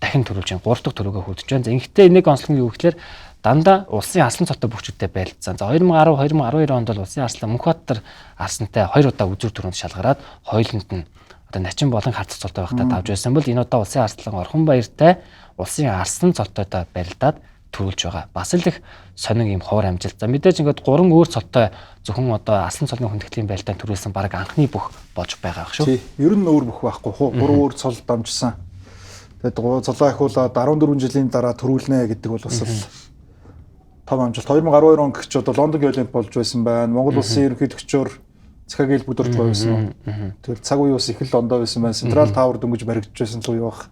Speaker 1: дахин төрүүлж байна. 3 дахь төрөөгөө хүрдэж байна. За ингэхдээ нэг онцлог нь юу гэхээр дандаа улсын арслан цолтой бүгчүүдтэй байлцсан. За 2012 онд бол улсын арслан Мөнхбаатар арслантай 2 удаа үзүр төрөнд шалгараад хоёуланд нь одоо начин болон харцаг цолтой байхдаа тавж байсан бол энэ удаа улсын арслан Орхон баяртай улсын арслан цолтойдоо барилдаад төрүүлж байгаа. Бас л их сонин юм ховор амжилт. За мэдээж ингээд 3 өөр цолтой зөвхөн одоо арслан цолны хүндэтгэлийн байлдаанд төрүүлсэн баг анхны бүх болж байгаа байх шүү.
Speaker 2: Тий. Ер нь өөр бүх байхгүй хуу. 3 өөр цол дамжсан. Тэгээд цолоо ахиулаад 14 жилийн дараа төрүүлнэ гэдэг бол бас л том амжилт. 2012 он гэгч одоо Лондонгийн Олимп болж байсан байна. Монгол улсын ерөнхий төгчөөр Цахагийн бүдэрч байсан. Тэр цаг үе бас их л ондоо байсан байна. Централ Тауэр дөнгөж баригдж байсан л үе баг.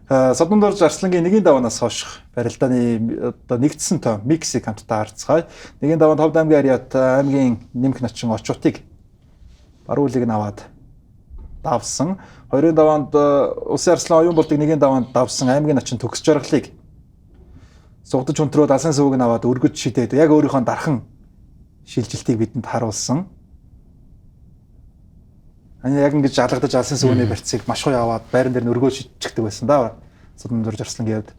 Speaker 2: Содондож арслангийн нэгийн даваанаас хойш барилдааны одоо нэгдсэн том миксийг хамтдаа харцгаая. Нэгийн даваанд Ховд аймгийн Ариат аймгийн нэмэх начин очуудыг баруулыг нь аваад давсан. Хоёрын даваанд улсын арслан оюун болдог нэгийн даваанд давсан аймгийн начин төгс жаргалыг сугдаж хүнтрөөд алсын сувыг нь аваад өргөж шидээд яг өөрийнхөө дархан шилжилтийг бидэнд харуулсан. Ани яг ингэж алгадаж алсын сувны барьцыг маш гоё аваад байран дээр өргөө шидчихдэг байсан да. Содондож арслангийн хувьд.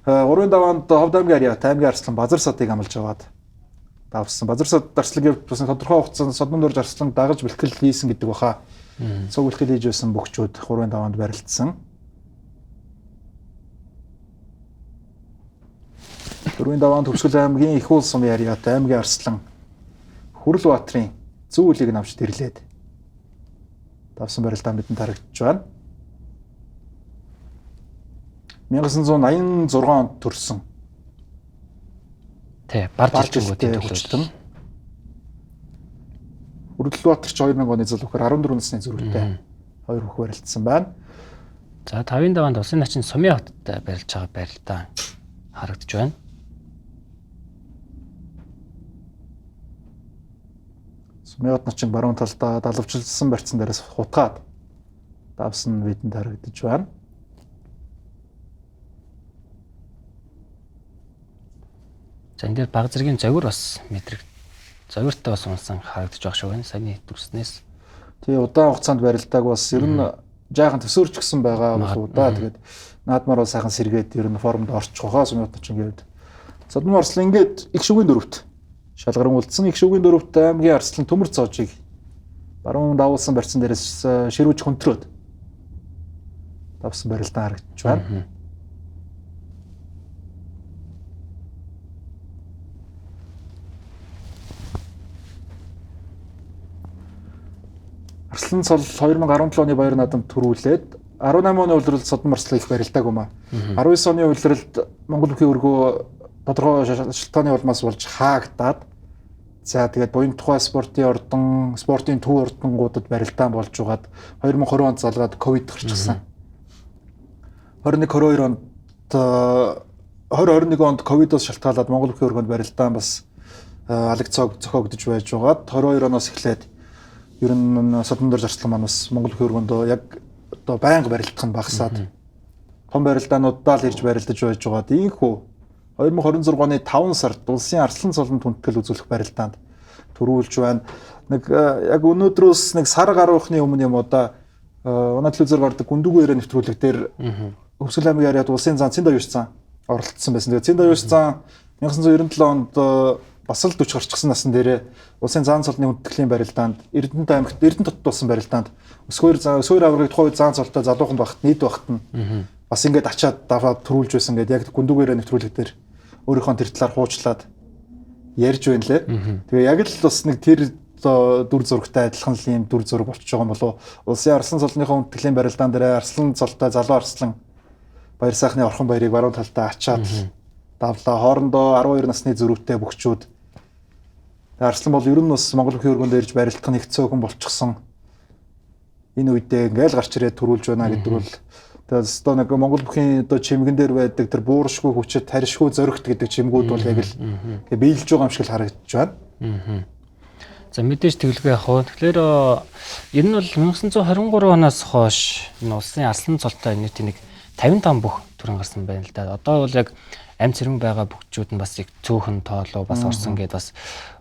Speaker 2: Урын даваанд Ховд аймгийн Ариат аймгийн арслан Базар садыг амлаж аваад давсан. Базар сад арслангийн хувьд бас тодорхой хугацаанд Содондож арслан дагаж бэлтгэл хийсэн гэдэг баха. Цуг бэлтгэл хийж байсан бүгчүүд 3 даваанд барилдсан. 4 даваанд Төвсгөл аймгийн Их уул сумын Ариат аймгийн арслан Хүрэл Баатрын зөв үлийг авч тэрлээд давсан барилдаан бидэнд харагдаж байна. 1986 онд төрсэн.
Speaker 1: Тий, барж жилийн
Speaker 2: хүчтэн. Хүрэл Баатар ч 2000 оны зөвлөхөр 14 насны зүрхтэй 2 хөх барилдсан байна.
Speaker 1: За 5-ын даваанд улсын начин Сумын хотод барилж байгаа барилдаан харагдаж байна. Сумын хот начин баруун талдаа далавчилсан барьцсан дээрээс хутгаад давсан бидэнд харагдаж байна. За энэ дээр баг зэргийн зовир бас мэдрэг зовиртой бас унсан харагдаж байгаа шүү байна. Саяны дүрснээс.
Speaker 2: Тэгээ удаан хугацаанд барилдааг бас ер нь жаахан төсөөрч гисэн байгаа болов уу да. Тэгээд наадмаар бас сайхан сэргээд ер нь формд орчих байгаа Сүмбаатарч ингээд. Содон Арслан ингээд их шүгийн дөрөвт шалгаран үлдсэн их шүгийн дөрөвт аймгийн Арслан төмөр цоожийг баруун давуулсан барьсан дээрээс ширүүж хөнтрөөд давсан барилдаан харагдаж байна. Арслан цол 2017 оны баяр наадамд төрүүлээд 18 оны улиралд Содон Арслан их барилдааг юм а. 19 оны улиралд Монгол бүхий өргөө тодорхой шалтгааны улмаас болж хаагдаад за тэгээд буян тухай спортын төв ордонгуудад барилдаан болж байгаад 2020 онд залгаад ковид гарчихсан. 21-22 онд 2021 онд ковидоос шалтгаалаад Монгол бүхий өргөнд барилдаан бас алаг зохиогдож байж байгаад 22 оноос эхлээд ер нь Содон Арслан маань бас Монгол бүхий өргөнд яг одоо байнга барилдах нь багасаад том барилдаануудаа л ирж барилдаж байж байгаад ийхүү 2026 оны 5 сард улсын Арслан цолонд хүндэтгэл үзүүлэх барилдаанд төрүүлж байна. Нэг яг өнөөдрөөс нэг сар гаруйхны өмнө юм одоо манай телевизээр гардаг Гүндүгүү яриа нэвтрүүлэг дээр Хөвсгөл аймгийн яриад улсын зан Цэнд аюуш зан оролцсон байсан. Тэгээд Цэнд аюуш зан 1997 онд бас л 40 гарчихсан насн дээрээ улсын зан цолны хүндэтгэлийн барилдаанд Эрдэнэт аймагт Эрдэнэт хотод болсон барилдаанд өсгөр аврагыг тухайн үед зан цолтой залуухан багт нийт багт нь бас ингээд ачаад даваад төрүүлж байсан гэдэг яг Гүндүгүү яриа нэвтрүүлэг дээр өөрийнхөө тэр талаар хуучлаад ярьж байна лээ. Тэгээ яг л бас нэг тэр дүр зурагтай адилхан л юм дүр зураг болчихж байгаа юм болов. Улсын Арслан цолныхоо хүндэтгэлийн барилдаан дээр Арслан цолтой залуу Арслан баяр сайхны орхон баярыг баруун талдаа ачаад давлаа. Хоорондоо 12 насны зөрүүтэй бөхчүүд. Арслан бол ер нь бас Монгол бүхий өргөнд ирж барилдах нэг цөөхөн болчихсон. Энэ үедээ ингээл гарч ирээд төрүүлж байна гэдэг бол тэгээд одоо нэг Монгол бүхийн одоо чимгэн дээр байдаг тэр бууршгүй хүчит таршгүй зоригт гэдэг чимгүүд бол яг л биелж байгаа юм шиг л харагдаж байна.
Speaker 1: За мэдээж тэглэгээ яг хөө. Тэгэхээр ер нь бол 1923 оноос хойш энэ улсын Арслан цолтой нийтийн нэг 55 бүх төрөн гарсан байна л да. Одоо бол яг амь цэрэн байгаа бүгчүүд нь бас их цөөхөн тоолоо бас орсон гэдээ бас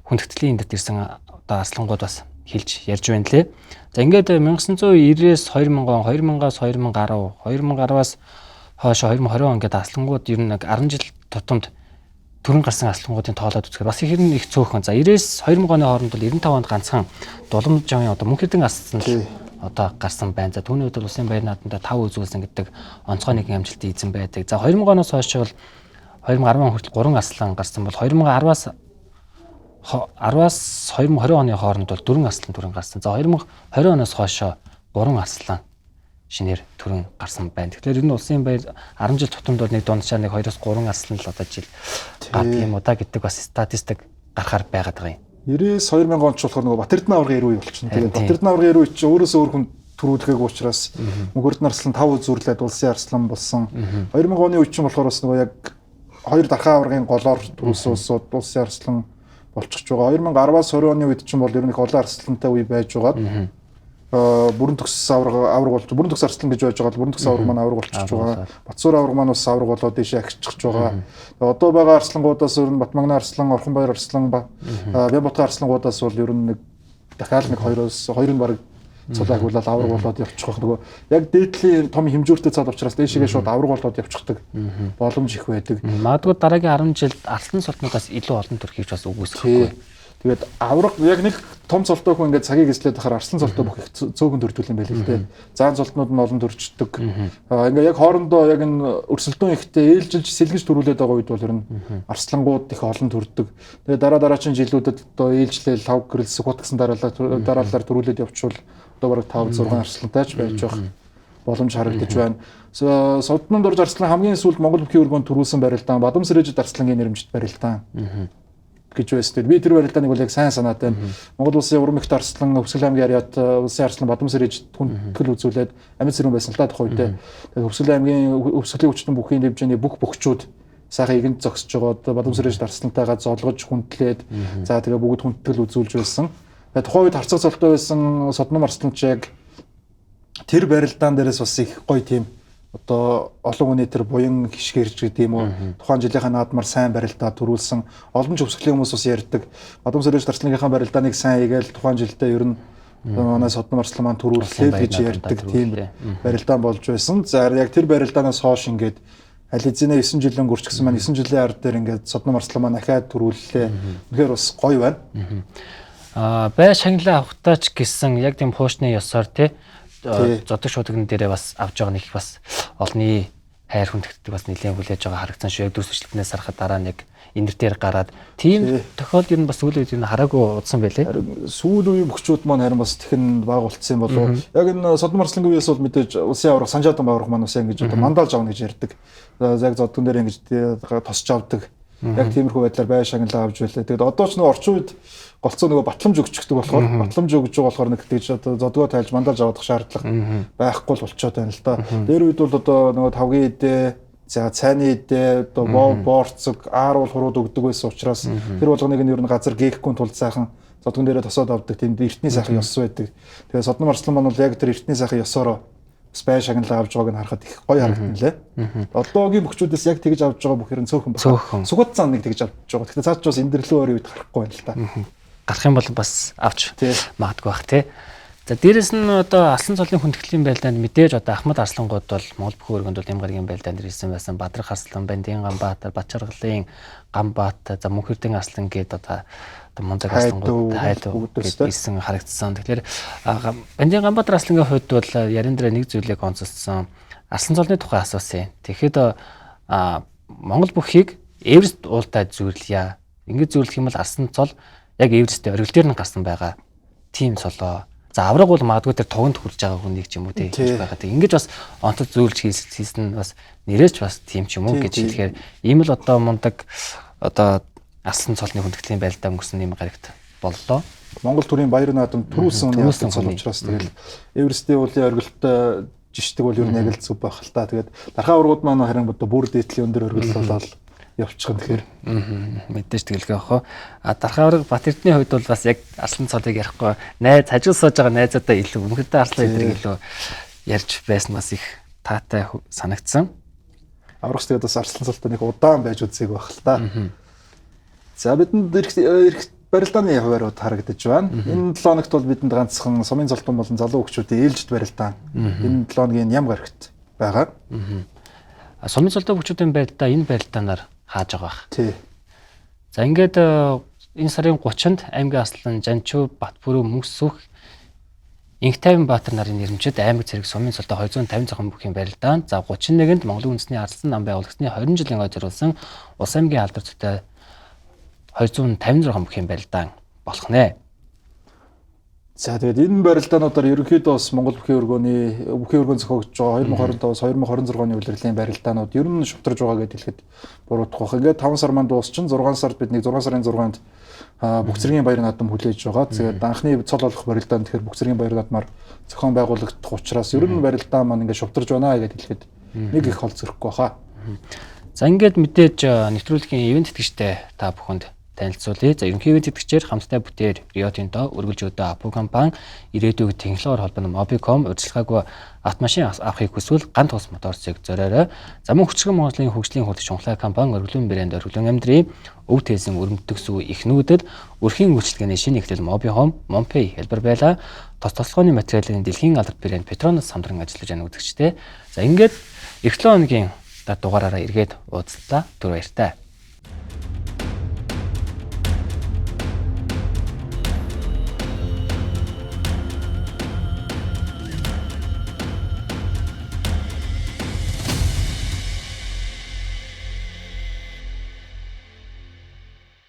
Speaker 1: хүндэтгэлийн эндэрт ирсэн одоо арслангууд бас хэлж ярьж байна лээ. За ингээд 1990-ээс 2000 он, 2000-аас 2010, 2010-аас хойш 2020 он гэдэг арслангууд ер нь нэг 10 жил тутамд төрөн гарсан арслангуудын тоолоод үзэхээр бас их цөөхөн. За 90-ээс 2000 оны хооронд бол 95 онд ганцхан Дулам жавын одоо мөнх эрдэнэ арслан одоо гарсан байна. За түүний үед бол улсын баяр наадамд 5 үзүүлсэн гэдэг онцгой нэгэн амжилтыг эзэн байдаг. За 2000 оноос хойш бол 2010 он хүртэл 3 арслан гарсан бол 2010-аас 2020 оны хооронд бол 4 арслан гарсан. За 2020 оноос хойш 3 арслан шинээр төрөн гарсан байна. Тэгэхээр энэ улсын баяр 10 жил тутамд бол нэг дунджаар нэг 2-3 арслан л одоо жил гадаг юм уу да гэдэг бас статистик гарахаар байгаад байгаа юм.
Speaker 2: 90-с 2000 онд ч болохоор нөгөө Батэрдэн аврагын 90 үе болчихно. Тэгээд Батэрдэн аврагын 90 үе чи өөрөөсөө өөр хүн төрүүлгээгүй учраас Мөнхөрдөн арслан 5 үзүүрлээд улсын арслан болсон. 2000 оны үе чинь болохоор бас нөгөө яг хоёр дархан аврагын голоор төрүүлсэн улсууд улсын арслан болчихж байгаа. 2010-аас 20 оны үед чинь бол ер нь их олон арслантай үе байж байгаад бүрэн төгс авраг болж бүрэн төгс арслан гэж байж байгаа бол бүрэн төгс авраг маань авраг болчихж байгаа. Батсуур авраг маань бас авраг болоод дэшээ агччихж байгаа. Одоо байгаа арслангуудаас ер нь Батмагны арслан, Орхон баяр арслан, Бямбутган арслангуудаас бол ер нь нэг дахиад нэг 2-оос 2 нь баг цолайг болоод авраг болоод явчих واخ. Нөгөө яг дээдлийн том хэмжүүртэй цал учраас дээшээгээ шууд авраг болоод явчихдаг боломж их байдаг.
Speaker 1: Магадгүй дараагийн 10 жилд арслан цолтнуудаас илүү олон төр хийж бас үгүйсэхгүй.
Speaker 2: Тэгээд авраг яг нэг том цолтой хүн ингээд цагийг эзлээд ахаар арслан цолтой бүх их цөөхөн төрдүүл юм байл л дээ. Заан цолтнууд нь олон төрчдөг. Ингээд яг хоорондоо яг энэ өрсөлдөөн ихтэй ээлжилж сэлгэж төрүүлээд байгаа үед бол ер нь арслангууд их олон төрдөг. Тэгээд дараагийн жилүүдэд одоо ээлжлээл 5 гэрэл сүхот гэсэн дараалалаар төрүүлээд явуучвал одоо бараг 5-6 арслантай ч байж байгаа боломж харагдаж байна. Соднонд орж арслан хамгийн сүүлд Монгол бүхий өргөнд төрүүлсэн барилдаан Бадамсрэжид арслангийн нэрмжит барилдаан гэж байсан. Би тэр барилдааныг бол яг сайн санаад байна. Монгол улсын урам ихт арслан Хөвсгөл аймгийн яриад улсын арслан Бадамсрэжид хүндэтгэл үзүүлээд амьд сэрүүн байсан л та тухай үедээ. Тэгээд Хөвсгөл аймгийн Хөвсгөлийн хүчтэн бүхий нэвжээний бүх бөхчүүд сайхан игэнд зогсож байгаад Бадамсрэжид арслантайгаа золгож хүндлээд за тэгээ бүгд хүндэтгэл үзүүлж байсан. Тэгээд тухайн үед харцаг цолтой байсан Содном арсланч яг тэр барилдаан дээрээс бас их гоё тийм одоо олон хүний тэр буян хишгэрж гэдэг юм уу тухайн жилийнхаа наадмаар сайн барилдаа төрүүлсэн олон ч өвсгөлийн хүмүүс бас ярьдаг. Бадамсрэжид арслангийнхаа барилдааныг сайн хийгээл тухайн жилдээ ер нь Манай Содном Арслан маань төрүүллээ гэж ярьдаг тийм барилдаан болж байсан. За яг тэр барилдаанаас хойш ингээд аль хэзээ 9 жилийн гөрч гэсэн маань 9 жилийн ард дээр ингээд Содном Арслан маань ахаад төрүүллээ. Үнэхээр бас гоё байна.
Speaker 1: Бай шагналаа авахтаач гэсэн яг тийм хуучны ёсоор тий зодог шуудган дээрээ бас авч байгаа нэг бас олны хайр хүндэгддэг бас нэлээд хүлээж байгаа харагдсан шүү. Яг дүрсвчлэгнээс харахад дараа нэг энэр дээр гараад тийм тохиолдол ер нь бас сүүлийн үед энэ хараагүй удсан байлээ.
Speaker 2: Сүүлийн үеийн бөхчүүд маань харин бас тэхэн байгуулсан болов. Яг энэ Содном Арслангийн үеэс бол мэдээж улсын аврах санжаадан байгуулах маань бас ингэж одоо мандалж авна гэж ярьдаг. Яг зодгон дээр ингэж тосч авдаг. Яг тиймэрхүү байдлаар бай шагналаа авч байлаа. Тэгэд одоо ч нөгөө орчин үед голцоо нөгөө батламж өгчдөг болохоор батламж өгж байгаа болохоор нэг тэгж одоо зодгоо тайлж мандалж авах шаардлага байхгүй л болчиход байна л да. Тэр үед бол одоо нөгөө тавгийн идэ за цайны идэ одоо боорцог ааруул хурууд өгдөг байсан учраас тэр болгоныг нь ер нь газар гээхгүй тул сайхан зодгон дээрээ тосоод авдаг тэнд эртний сайхан ёс байдаг. Тэгээ Содном Арслан маань бол яг тэр эртний сайхан ёсоор бай шагналаа авч байгааг нь харахад их гоё харагдана лээ. Одоогийн бөхчүүдээс яг тэгж авч байгаа бүхээр нь цөөхөн байна. Сугат цаан нэг тэгж авч байгаа. Гэхдээ цаад ч бас эндрлөө өөрийн үед гарахгүй байна л да.
Speaker 1: Гарах юм бол бас авч магадгүй бах тий. За дээрэс нь одоо Алсан цолын хүндэтгэлийн байлдаанд мэдээж одоо Ахмад Арслангууд бол Монгол бүхэн өргөнд бол Ямгаргийн байлдаанд ирсэн байсан. Бадрах Арслан, Бандийн Ганбаатар, Бачаргалын Ганбаат, за Мөнхөрдийн Арслан гээд одоо Монзаг Арслангууд хайдуу гэсэн харагдсан. Тэгэхээр Бандийн Ганбаатар Арслангийн хувьд бол ярин дээр нэг зүйлийг онцлсан. Алсан цолны тухай асуусан. Тэгэхэд Монгол бүхийг Эверест уултай зүйрлэе. Ингээд зүйрлэх юм бол Алсан цол яг Эвересттэй оргил дээр нь гарсан байгаа. Тим цолоо. За авраг бол магадгүй тэр тогонд хүрж байгаа хүнийг ч юм уу тийм байгаа. Ингэж бас онцод зүйрлж хийсэн нь бас нэрэж бас тийм ч юм уу гэж хэлэхээр ийм л одоо мундаг одоо Алсан цолны хүндэтгэлийн байлдаа өнгөрсөн юм гарагт боллоо.
Speaker 2: Монгол төрийн баяр наадам төрүүлсэн цол учраас тэгэл Эверестийн уулын оргилтой жишдэг бол ер нь яг л зүг байх л та. Тэгээд дархаа ургууд маань харин одоо бүр дээдлийн өндөр оргиллуулаад явчих юм тэгэхээр
Speaker 1: мэдээж тэгэлгүй яах вэ? Дархаа ураг Бат Эрдэнийн хувьд бол бас яг Алсан цолыг ярихгүй найз хажуу сууж байгаа найзуудаа илүү Мөнхөрдийн Арслан эдрийг илүү ярьж байсан бас их таатай санагдсан.
Speaker 2: Аврагч тэгээд бас Арслан цолтой нэг удаан байж үзээг байх л та. За бидэнд эрх барилдааны хуваарууд харагдаж байна. Энэ 7 хоногт бол бидэнд ганцхан сумын цолтон болон залуу хөгчүүдийн ээлжид барилдаан энэ 7 хоногийн ям гарагт байгаа.
Speaker 1: Сумын цолтой хөгчүүдийн барилдаа энэ барилдаанаар хааж байгаа бах.
Speaker 2: Тий.
Speaker 1: За ингээд энэ сарын 30-нд аймгийн Аслан, Жанчуу, Батбүрүү, Мөнхсүх, Инх тайван Баатар нарын нэрмжид аймаг цэрэг сумын цолтой 250 зохион бүхийн барилдаан. За 31-нд Монголын үндэсний Алсан нам байгуулагчны 20 жилийн ой зориулсан Улс аймгийн алдар зүйтэй 256 бүхийн барилдаан болох нэ.
Speaker 2: За тэгээд энэ барилдаануудаар ерөнхийдөө бас Монгол бүхийн өргөөн зохиогдож байгаа 2025-аас 2026 оны улирлын барилдаанууд ер нь шударж байгаа гэдээ хэлэхэд буруудах байх. Ингээд 5 сар маань дуусчин 6 сард бид нэг 6 сарын 6-нд бүх зэргийн баяр наадам хүлээж байгаа. Тэгээд анхны цол болох барилдаан тэгэхээр бүх зэргийн баяр наадмаар зохион байгуулагдах учраас ер нь барилдаан маань ингээд шударж байна гэдээ хэлэхэд нэг их хол зөрөхгүй баха.
Speaker 1: За ингээд мэдээж нэвтрүүлгийн ивент тэтгэгчтэй та бүхэнд танилцуулъя. За ерөнхийдөө тэтгэгчээр хамттай бүтээр Rio Tinto, үргэлж өдөө Апу компани, ирээдүйг технологиор холбооны Mobicom, удирдлагаагүй автомашин авахыг хүсвэл ганц тус моторцыг зориорой. За мөн хүчрэг Монголын хөгжлийн хурд шунхлаа компани, өргөлөн брэнд өргөлөн амьдрийн өв тээсэн өрөмтгөх сүү ихнүүдэд өрхийн үйлчилгээний шинэ эхлэл Mobihome, Mompay хэлбэр байлаа. Тос тослогооны материалын дэлхийн алдарт брэнд Petronas хамтран ажиллаж байгаа үзэгчтэй. За ингээд эх 7 хоногийн дугаараараа эргээд уулзлаа. Түр баяртай.